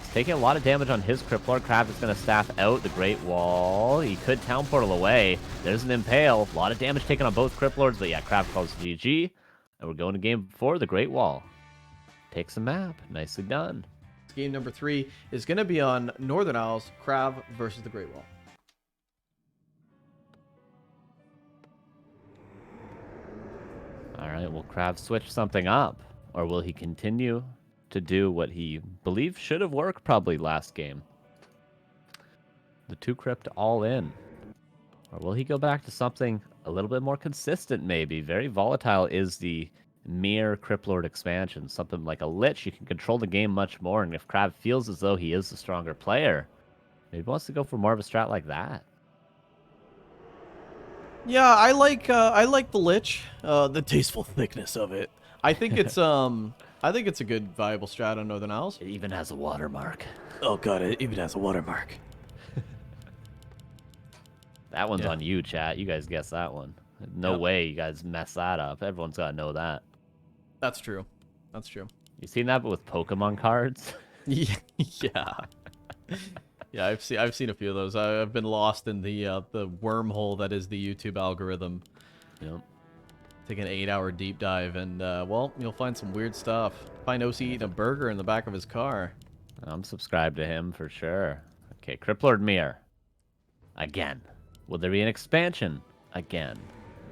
is taking a lot of damage on his Crypt Lord. KraV is going to staff out the Great Wall. He could Town Portal away. There's an Impale. A lot of damage taken on both Crypt Lords, but yeah, KraV calls GG. And we're going to game 4, the Great Wall. Takes a map. Nicely done. Game number 3 is going to be on Northern Isles, KraV versus the Great Wall. All right, will KraV switch something up? Or will he continue to do what he believes should have worked probably last game? The 2 Crypt all in. Or will he go back to something a little bit more consistent maybe? Very volatile is the Mirror Crypt Lord expansion. Something like a Lich, you can control the game much more. And if KraV feels as though he is the stronger player, maybe he wants to go for more of a strat like that. Yeah, I like the Lich, the tasteful thickness of it. I think it's I think it's a good viable strat on Northern Isles. It even has a watermark. Oh god, it even has a watermark. That one's on you, chat. You guys guess that one. No way you guys mess that up. Everyone's got to know that. That's true. That's true. You seen that, but with Pokemon cards? Yeah. Yeah, I've seen a few of those. I've been lost in the wormhole that is the YouTube algorithm. Yep. Take an 8-hour deep dive, and well, you'll find some weird stuff. Find OC eating a burger in the back of his car. I'm subscribed to him for sure. Okay, Crypt Lord Mirror. Again. Will there be an expansion? Again.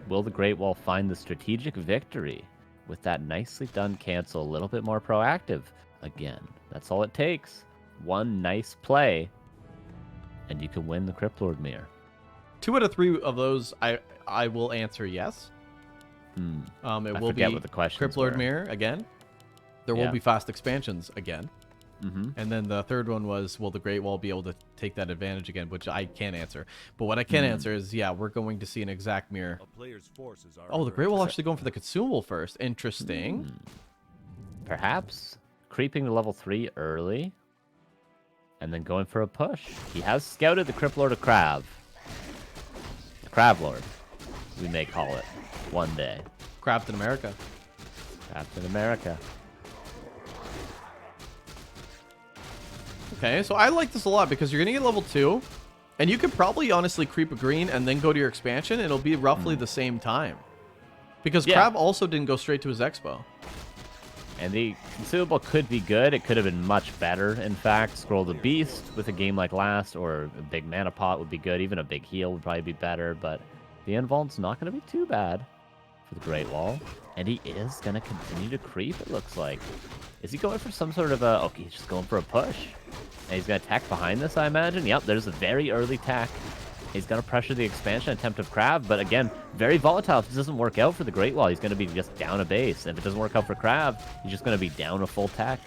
Will the Great Wall find the strategic victory with that nicely done cancel, a little bit more proactive? Again. That's all it takes. One nice play, and you can win the Crypt Lord Mirror. 2 out of 3 of those, I will answer yes. It will be what the questions Crypt Lord were. Mirror again. There will be fast expansions again. Mm-hmm. And then the third one was, will the Great Wall be able to take that advantage again, which I can't answer. But what I can answer is, yeah, we're going to see an exact mirror. A player's forces are Oh, the under Great Wall attack. actually going for the consumable first. Interesting. Perhaps creeping to level 3 early, and then going for a push. He has scouted the Crypt Lord of KraV. The KraV Lord, we may call it, one day. Captain America. Captain America. Okay, so I like this a lot because you're going to get level 2, and you could probably honestly creep a green and then go to your expansion. It'll be roughly the same time. Because KraV also didn't go straight to his expo. And the consumable could be good. It could have been much better, in fact. Scroll the Beast with a game like last, or a big mana pot would be good. Even a big heal would probably be better, but the invuln's not going to be too bad for the Great Wall. And he is going to continue to creep, it looks like. Is he going for some sort of a... Okay, he's just going for a push. And he's going to attack behind this, I imagine. Yep, there's a very early attack. He's going to pressure the expansion attempt of KraV, but again, very volatile. If this doesn't work out for the Great Wall, he's going to be just down a base. And if it doesn't work out for KraV, he's just going to be down a full tech.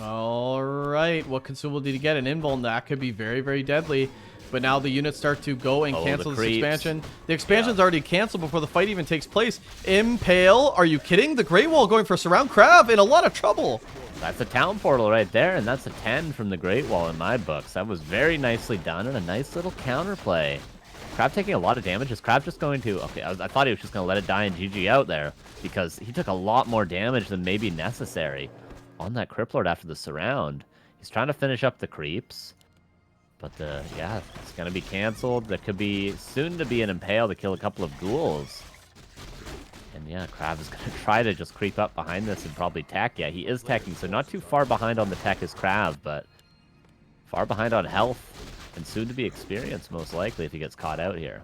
All right, what consumable did he get? An invuln. That could be very, very deadly. But now the units start to go and cancel this expansion. The expansion's already canceled before the fight even takes place. Impale, are you kidding? The Great Wall going for a surround. KraV in a lot of trouble. That's a town portal right there, and that's a 10 from the Great Wall in my books. That was very nicely done and a nice little counterplay. KraV taking a lot of damage. Is KraV just going to... Okay, I thought he was just going to let it die and GG out there because he took a lot more damage than maybe necessary on that Crypt Lord after the surround. He's trying to finish up the creeps, but yeah, it's going to be canceled. There could be soon to be an Impale to kill a couple of ghouls. And yeah, KraV is going to try to just creep up behind this and probably tech. Yeah, he is teching, so not too far behind on the tech as KraV, but far behind on health and soon to be experience, most likely, if he gets caught out here.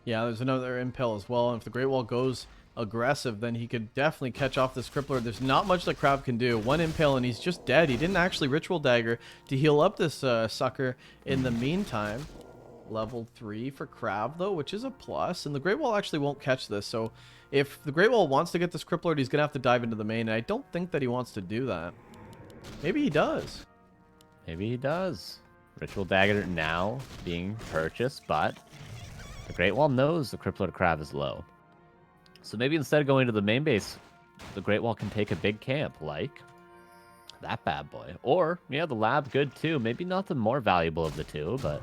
Yeah, there's another Impale as well. And if the Great Wall goes aggressive, then he could definitely catch off this Crypt Lord. There's not much that KraV can do. One Impale and he's just dead. He didn't actually Ritual Dagger to heal up this sucker in the meantime. Level 3 for KraV, though, which is a plus. And the Great Wall actually won't catch this. So if the Great Wall wants to get this Crypt Lord, he's going to have to dive into the main. And I don't think that he wants to do that. Maybe he does. Maybe he does. Ritual Dagger now being purchased, but the Great Wall knows the Crypt Lord KraV is low. So maybe instead of going to the main base, the Great Wall can take a big camp, like that bad boy. Or, yeah, the lab, good too. Maybe not the more valuable of the two, but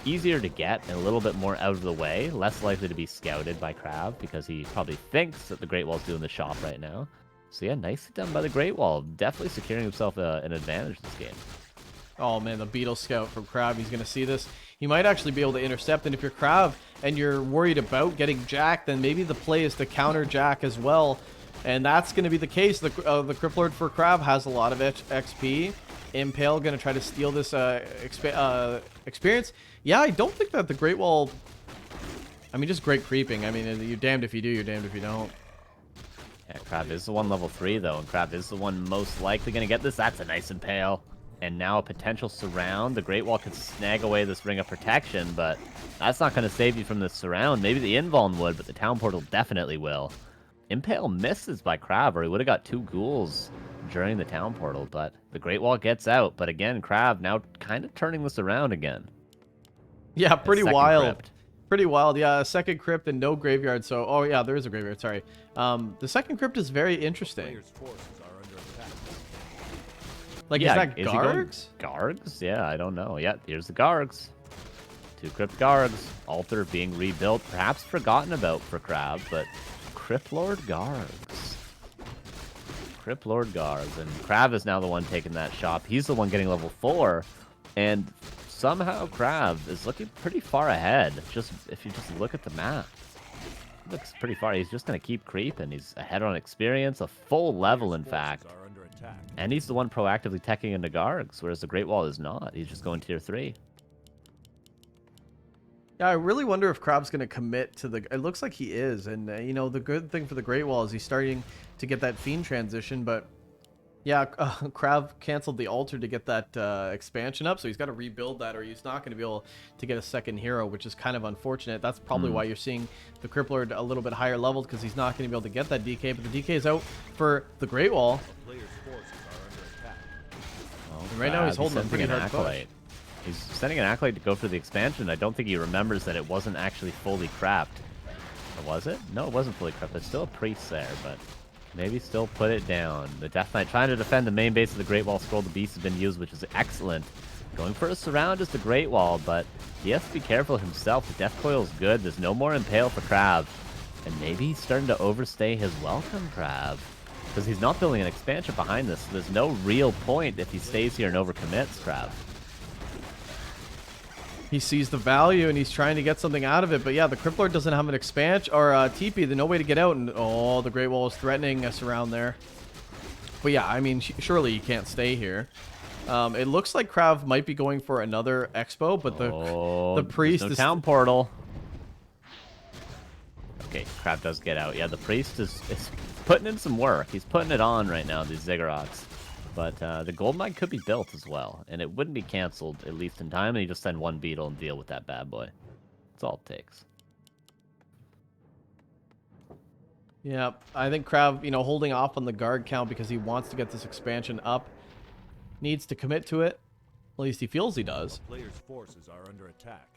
easier to get and a little bit more out of the way. Less likely to be scouted by KraV because he probably thinks that the Great Wall's doing the shop right now. So yeah, nicely done by the Great Wall. Definitely securing himself an advantage this game. Oh man, the Beetle Scout from KraV. He's going to see this. He might actually be able to intercept. And if you're KraV and you're worried about getting Jack, then maybe the play is to counter Jack as well. And that's going to be the case. The Crypt Lord for KraV has a lot of XP. Impale going to try to steal this experience. Yeah, I don't think that the Great Wall... I mean, just great creeping. I mean, you're damned if you do, you're damned if you don't. Yeah, KraV is the one level 3, though, and KraV is the one most likely going to get this. That's a nice Impale. And now a potential surround. The Great Wall could snag away this Ring of Protection, but that's not going to save you from this surround. Maybe the Invuln would, but the Town Portal definitely will. Impale misses by KraV, or he would have got 2 ghouls during the Town Portal, but the Great Wall gets out. But again, KraV now kind of turning this around again. Yeah, pretty wild. Crypt. Pretty wild. Yeah, a second Crypt and no graveyard. So, oh yeah, there is a graveyard. Sorry. The second Crypt is very interesting. Like, yeah, is that Gargs? Gargs? Yeah, I don't know. Yeah, here's the Gargs. 2 Crypt Gargs. Altar being rebuilt. Perhaps forgotten about for KraV, but Crypt Lord Gargs. Crypt Lord Gargs. And KraV is now the one taking that shop. He's the one getting level 4. And somehow KraV is looking pretty far ahead. Just if you just look at the map. It looks pretty far. He's just going to keep creeping. He's ahead on experience. A full level, in fact. And he's the one proactively teching into Gargs, whereas the Great Wall is not. He's just going tier 3. Yeah, I really wonder if KraV's going to commit to the... It looks like he is. And, you know, the good thing for the Great Wall is he's starting to get that Fiend transition. But, yeah, KraV canceled the altar to get that expansion up. So he's got to rebuild that, or he's not going to be able to get a second hero, which is kind of unfortunate. That's probably why you're seeing the Crypt Lord a little bit higher leveled, because he's not going to be able to get that DK. But the DK is out for the Great Wall. And right now he's holding a pretty hard push. He's sending an Acolyte to go for the expansion. I don't think he remembers that it wasn't actually fully crapped. Or was it? No, it wasn't fully crapped. There's still a priest there, but maybe still put it down. The Death Knight trying to defend the main base of the Great Wall. Scroll the Beast has been used, which is excellent. Going for a surround is the Great Wall, but he has to be careful himself. The Death Coil is good. There's no more Impale for KraV. And maybe he's starting to overstay his welcome, KraV. Because he's not building an expansion behind this, so there's no real point if he stays here and overcommits, KraV. He sees the value and he's trying to get something out of it. But yeah, the Crypt Lord doesn't have an expansion or a TP. There's no way to get out. And oh, the Great Wall is threatening us around there. But yeah, I mean, surely he can't stay here. It looks like KraV might be going for another Expo, but the priest is... Town Portal. Okay, KraV does get out. Yeah, the priest is putting in some work. He's putting it on right now, these Ziggurats. But the gold mine could be built as well, and it wouldn't be canceled, at least in time, and you just send one beetle and deal with that bad boy. That's all it takes. Yeah, I think KraV, holding off on the guard count because he wants to get this expansion up, needs to commit to it. At least he feels he does. A player's forces are under attack.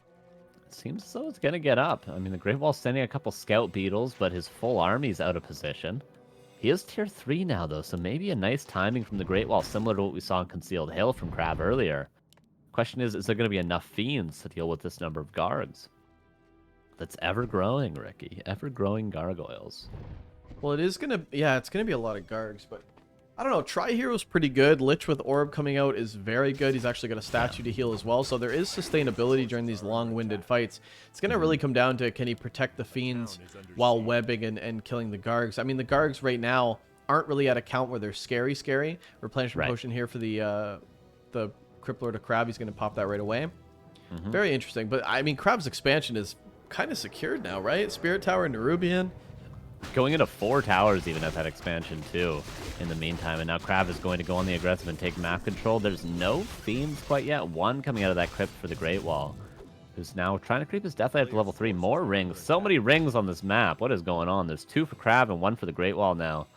It seems as though it's going to get up. I mean, the Great Wall's sending a couple scout beetles, but his full army's out of position. He is tier 3 now, though, so maybe a nice timing from the Great Wall, similar to what we saw in Concealed Hill from KraV earlier. Question is there going to be enough fiends to deal with this number of guards? That's ever-growing, Ricky. Ever-growing gargoyles. Well, it's going to be a lot of guards, but I don't know. Tri-Hero's pretty good. Lich with Orb coming out is very good. He's actually got a statue to heal as well, so there is sustainability during these long-winded fights. It's going to really come down to, can he protect the fiends while webbing and killing the Gargs? I mean, the Gargs right now aren't really at a count where they're scary. Replenishment potion here for the Crypt Lord of KraV. He's going to pop that right away. Very interesting. But, I mean, KraV's expansion is kind of secured now, right? Spirit Tower, Nerubian. Going into 4 towers even at that expansion too in the meantime, and now KraV is going to go on the aggressive and take map control. There's no fiends quite yet. One coming out of that crypt for the Great Wall, who's now trying to creep his death light up to level 3. More rings. So many rings on this map. What is going on? There's 2 for KraV and 1 for the Great Wall now.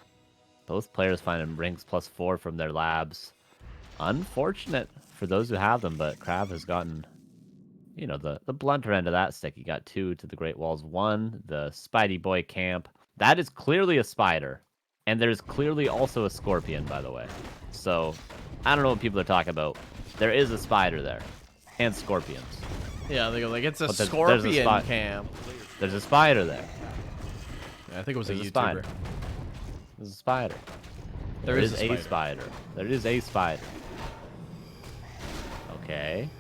Both players finding rings +4 from their labs. Unfortunate for those who have them, but KraV has gotten, the blunter end of that stick. He got 2 to the Great Wall's 1. The Spidey Boy camp. That is clearly a spider. And there's clearly also a scorpion, by the way. So, I don't know what people are talking about. There is a spider there. And scorpions. Yeah, they go like, it's a But scorpion camp. There's a spider there. Yeah, I think it was a YouTuber. Spider. There's a spider. There is a spider. There is a spider. Okay.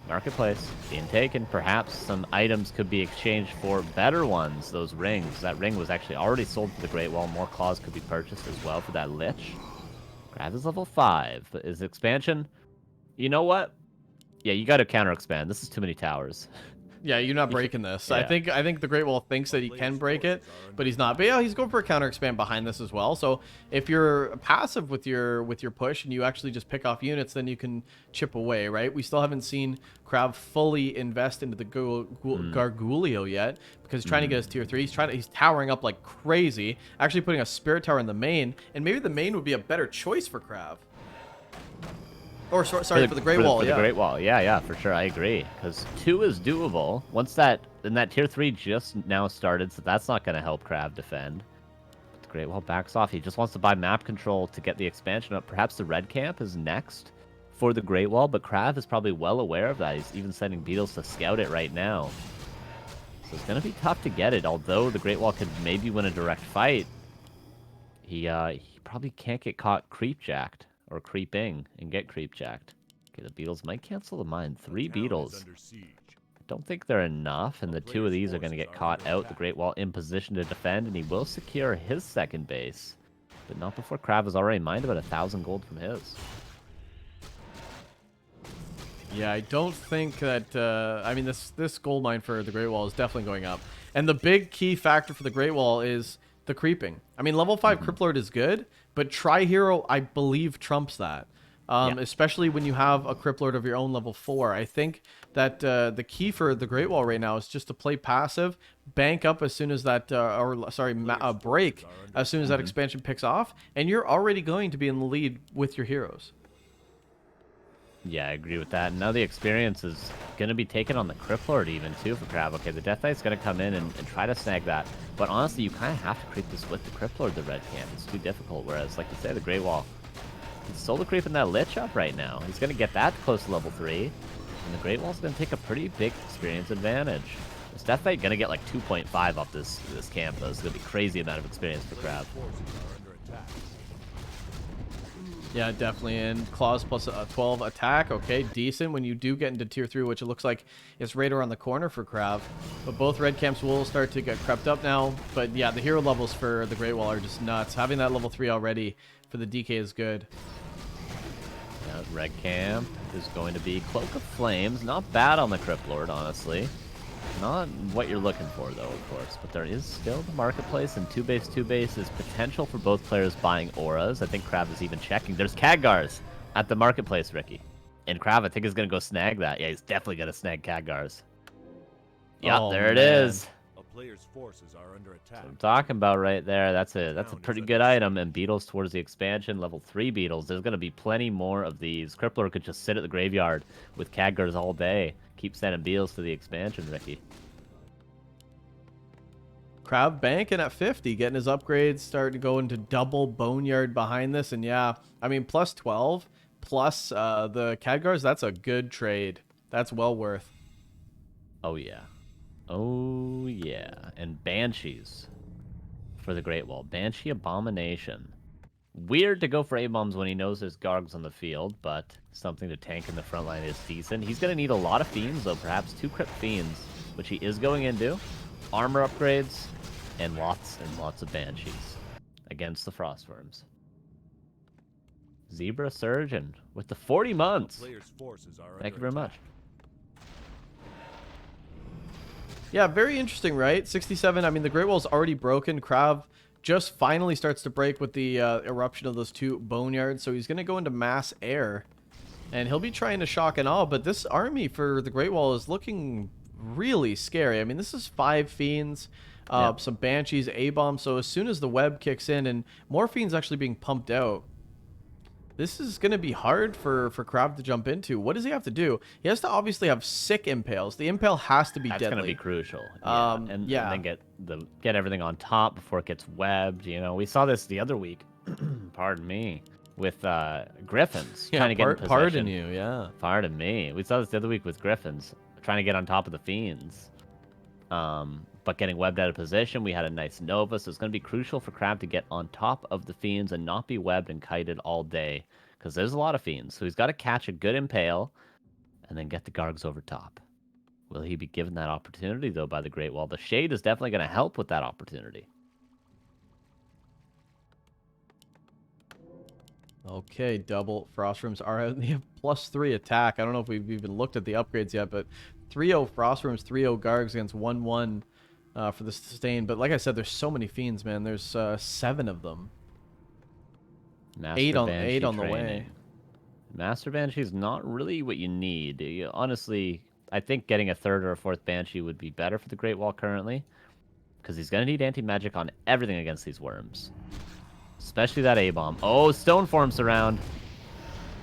Marketplace being taken. Perhaps some items could be exchanged for better ones. Those rings. That ring was actually already sold for the Great Wall. More claws could be purchased as well for that Lich. KraV is level 5. But is expansion? You know what? Yeah, you got to counter expand. This is too many towers. Yeah, you're not breaking this. Yeah. I think the Great Wall thinks that he can break it, but he's not. But yeah, he's going for a counter expand behind this as well. So if you're passive with your push and you actually just pick off units, then you can chip away, right? We still haven't seen KraV fully invest into the Gargulio yet because he's trying to get his tier 3. He's towering up like crazy, actually putting a Spirit Tower in the main, and maybe the main would be a better choice for KraV. Or sorry, for the Great Wall, for the Great Wall, yeah, for sure, I agree. Because 2 is doable. Once that tier 3 just now started, so that's not going to help KraV defend. But the Great Wall backs off. He just wants to buy map control to get the expansion up. Perhaps the red camp is next for the Great Wall, but KraV is probably well aware of that. He's even sending beetles to scout it right now. So it's going to be tough to get it, although the Great Wall could maybe win a direct fight. He probably can't get caught creep-jacked. Or creeping and get creep-jacked. Okay, the beetles might cancel the mine. 3 beetles. I don't think they're enough, and the 2 of these are going to get caught out. The Great Wall in position to defend, and he will secure his second base. But not before KraV has already mined about 1,000 gold from his. Yeah, I don't think that... I mean, this gold mine for the Great Wall is definitely going up. And the big key factor for the Great Wall is the creeping. I mean, level 5 Crypt Lord is good, but Tri-Hero, I believe, trumps that. Especially when you have a Crypt Lord of your own level 4. I think that the key for the Great Wall right now is just to play passive, bank up as soon as that, break as soon as that expansion picks off, and you're already going to be in the lead with your heroes. Yeah, I agree with that. And now the experience is going to be taken on the Crypt Lord even, too, for KraV. Okay, the Death Knight's going to come in and try to snag that. But honestly, you kind of have to creep this with the Crypt Lord, the red camp. It's too difficult. Whereas, like you say, the Great Wall, he's solo creeping that Lich up right now. He's going to get that close to level 3. And the Great Wall's going to take a pretty big experience advantage. This Death Knight going to get like 2.5 off this camp, though. It's going to be crazy amount of experience for KraV. Yeah, definitely. And claws plus 12 attack. Okay, decent when you do get into tier 3, which it looks like it's right around the corner for KraV. But both red camps will start to get crept up now. But yeah, the hero levels for the Great Wall are just nuts. Having that level 3 already for the DK is good. Yeah, red camp is going to be Cloak of Flames. Not bad on the Crypt Lord, honestly. Not what you're looking for, though, of course. But there is still the marketplace, and 2-base is potential for both players buying auras. I think KraV is even checking. There's Khadgars at the marketplace, Ricky. And KraV, I think, is going to go snag that. Yeah, he's definitely going to snag Khadgars. Yep, Oh, there it man. is. A player's forces are under attack. What I'm talking about right there. That's a pretty good item. And Bidoux towards the expansion, level 3 Bidoux. There's going to be plenty more of these. Crypt Lord could just sit at the graveyard with Khadgars all day. Keep sending Beetles to the expansion, Ricky. KraV banking at 50, getting his upgrades, starting to go into double Boneyard behind this. And yeah, I mean, plus 12, plus the Khadgars, that's a good trade. That's well worth. Oh, yeah. Oh, yeah. And Banshees for the Great Wall. Banshee Abomination. Weird to go for A-bombs when he knows there's Gargs on the field, but something to tank in the front line is decent. He's going to need a lot of Fiends, though, perhaps 2 Crypt Fiends, which he is going into. Armor upgrades, and lots of Banshees against the Frostworms. Zebra Surgeon with the 40 months. Player's forces are Thank you under very much. attack. Yeah, very interesting, right? 67, I mean, the Great Wall's already broken. KraV just finally starts to break with the eruption of those 2 Boneyards, so he's going to go into mass air. And he'll be trying to shock and awe, but this army for the Great Wall is looking really scary. I mean, this is 5 Fiends, some Banshees, A-Bomb, so as soon as the web kicks in and more Fiends actually being pumped out, this is going to be hard for KraV to jump into. What does he have to do? He has to obviously have sick impales. The impale has to be That's deadly. going to be crucial. Yeah. And then get everything on top before it gets webbed. You know, we saw this the other week. Pardon me. With Griffins trying to get in position. Pardon you, yeah. Pardon me. We saw this the other week with Griffins trying to get on top of the Fiends. But getting webbed out of position. We had a nice Nova, so it's going to be crucial for KraV to get on top of the Fiends and not be webbed and kited all day. Because there's a lot of Fiends. So he's got to catch a good impale and then get the Gargs over top. Will he be given that opportunity, though, by the Great Wall? The Shade is definitely going to help with that opportunity. Okay, double Frostrooms are out. They have +3 attack. I don't know if we've even looked at the upgrades yet, but 3-0 Frostrooms, 3-0 Gargs against 1-1 for the sustain. But like I said, there's so many Fiends, man. There's 7 of them. Master 8 Banshee on the training. way. Master Banshee is not really what you need. Honestly, I think getting a 3rd or a 4th Banshee would be better for the Great Wall currently. Because he's going to need anti-magic on everything against these worms. Especially that A-bomb. Oh, Stone Forms around.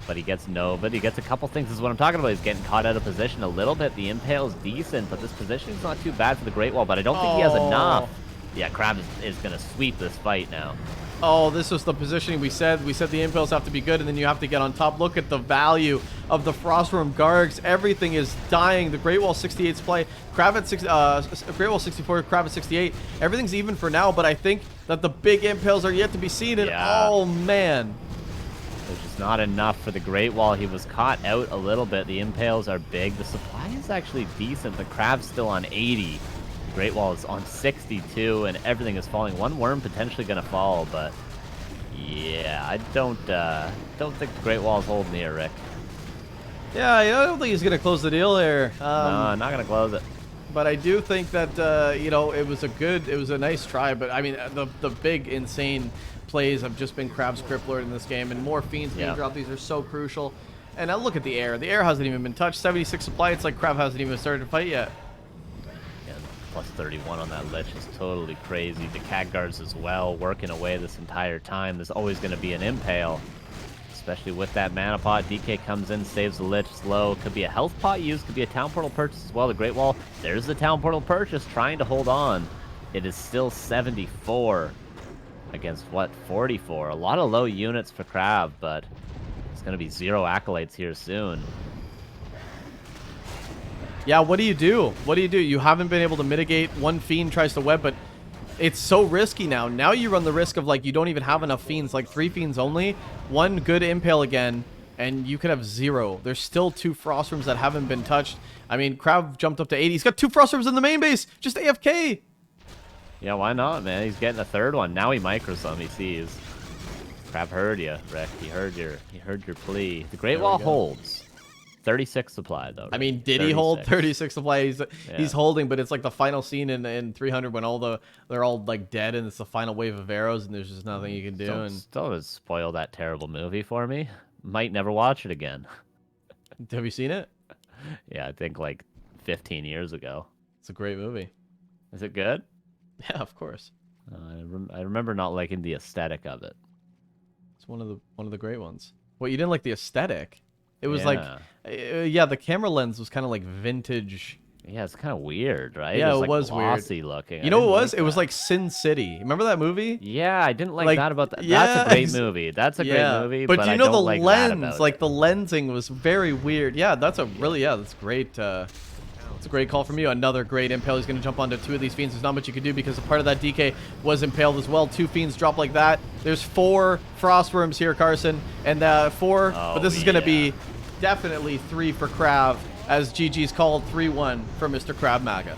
But he gets Nova. He gets a couple things. This is what I'm talking about. He's getting caught out of position a little bit. The Impale is decent, but this position is not too bad for the Great Wall. But I don't think he has enough. Yeah, KraV is going to sweep this fight now. Oh, this was the positioning we said. We said the impales have to be good, and then you have to get on top. Look at the value of the Frostworm Gargs. Everything is dying. The Great Wall 68's play. KraV at Great Wall 64, KraV at 68. Everything's even for now, but I think that the big impales are yet to be seen. And oh, man. Which is not enough for the Great Wall. He was caught out a little bit. The impales are big. The supply is actually decent. The KraV's still on 80. The Great Wall is on 62, and everything is falling. One worm potentially going to fall, but yeah, I don't think the Great Wall is holding here, Rick. Yeah, I don't think he's going to close the deal here. No, not going to close it. But I do think that, you know, it was a nice try. But, I mean, the big, insane plays have just been KraV's Crypt Lord in this game. And more Fiends being dropped. These are so crucial. And now look at the air. The air hasn't even been touched. 76 supply. It's like KraV hasn't even started to fight yet. Yeah, plus 31 on that Lich is totally crazy. The Khadgars as well, working away this entire time. There's always going to be an Impale. Especially with that mana pot. DK comes in, saves the Lich slow. Could be a health pot used, could be a Town Portal purchase as well. The Great Wall, there's the Town Portal purchase, trying to hold on. It is still 74 against, what, 44. A lot of low units for KraV, but it's going to be 0 acolytes here soon. Yeah, what do you do? What do you do? You haven't been able to mitigate. One Fiend tries to web, but it's so risky now. Now you run the risk of, like, you don't even have enough Fiends, like 3 Fiends only. One good Impale again, and you could have 0. There's still 2 Frostrooms that haven't been touched. I mean, KraV jumped up to 80. He's got 2 Frostrooms in the main base, just AFK. Yeah, why not, man? He's getting a 3rd one. Now he micros some, he sees. KraV heard you, Rick. He heard your plea. The Great Wall holds. 36 supply though. I mean, Rick. did he hold 36. 36 supply? He's Yeah. holding, but it's like the final scene in 300 when they're all like dead and it's the final wave of arrows and there's just nothing you can do. Don't, And don't spoil that terrible movie for me. Might never watch it again. have you seen it? Yeah, I think like 15 years ago. It's a great movie. Is it good? Yeah, of course. I remember not liking the aesthetic of it. It's one of the great ones. Well, you didn't like the aesthetic. It was Yeah. yeah, the camera lens was kind of like vintage. Yeah, it's kind of weird, right? Yeah, it it like was weird. glossy looking. You know what it I didn't was? like It was that. like Sin City. Remember that movie? Yeah, I didn't like, Like, that about that. yeah, That's a great ex- movie. That's a Yeah, great movie. but I you know don't the like that lens, about like it. the lensing was very weird. Yeah, that's a really that's great. It's a great call from you. Another great impale. He's going to jump onto 2 of these fiends. There's not much you can do because a part of that DK was impaled as well. 2 fiends drop like that. There's 4 frostworms here, Carson, and 4. Oh, but this is going to yeah. be definitely 3 for KraV, as GG's called 3-1 for Mr. KraV Maga.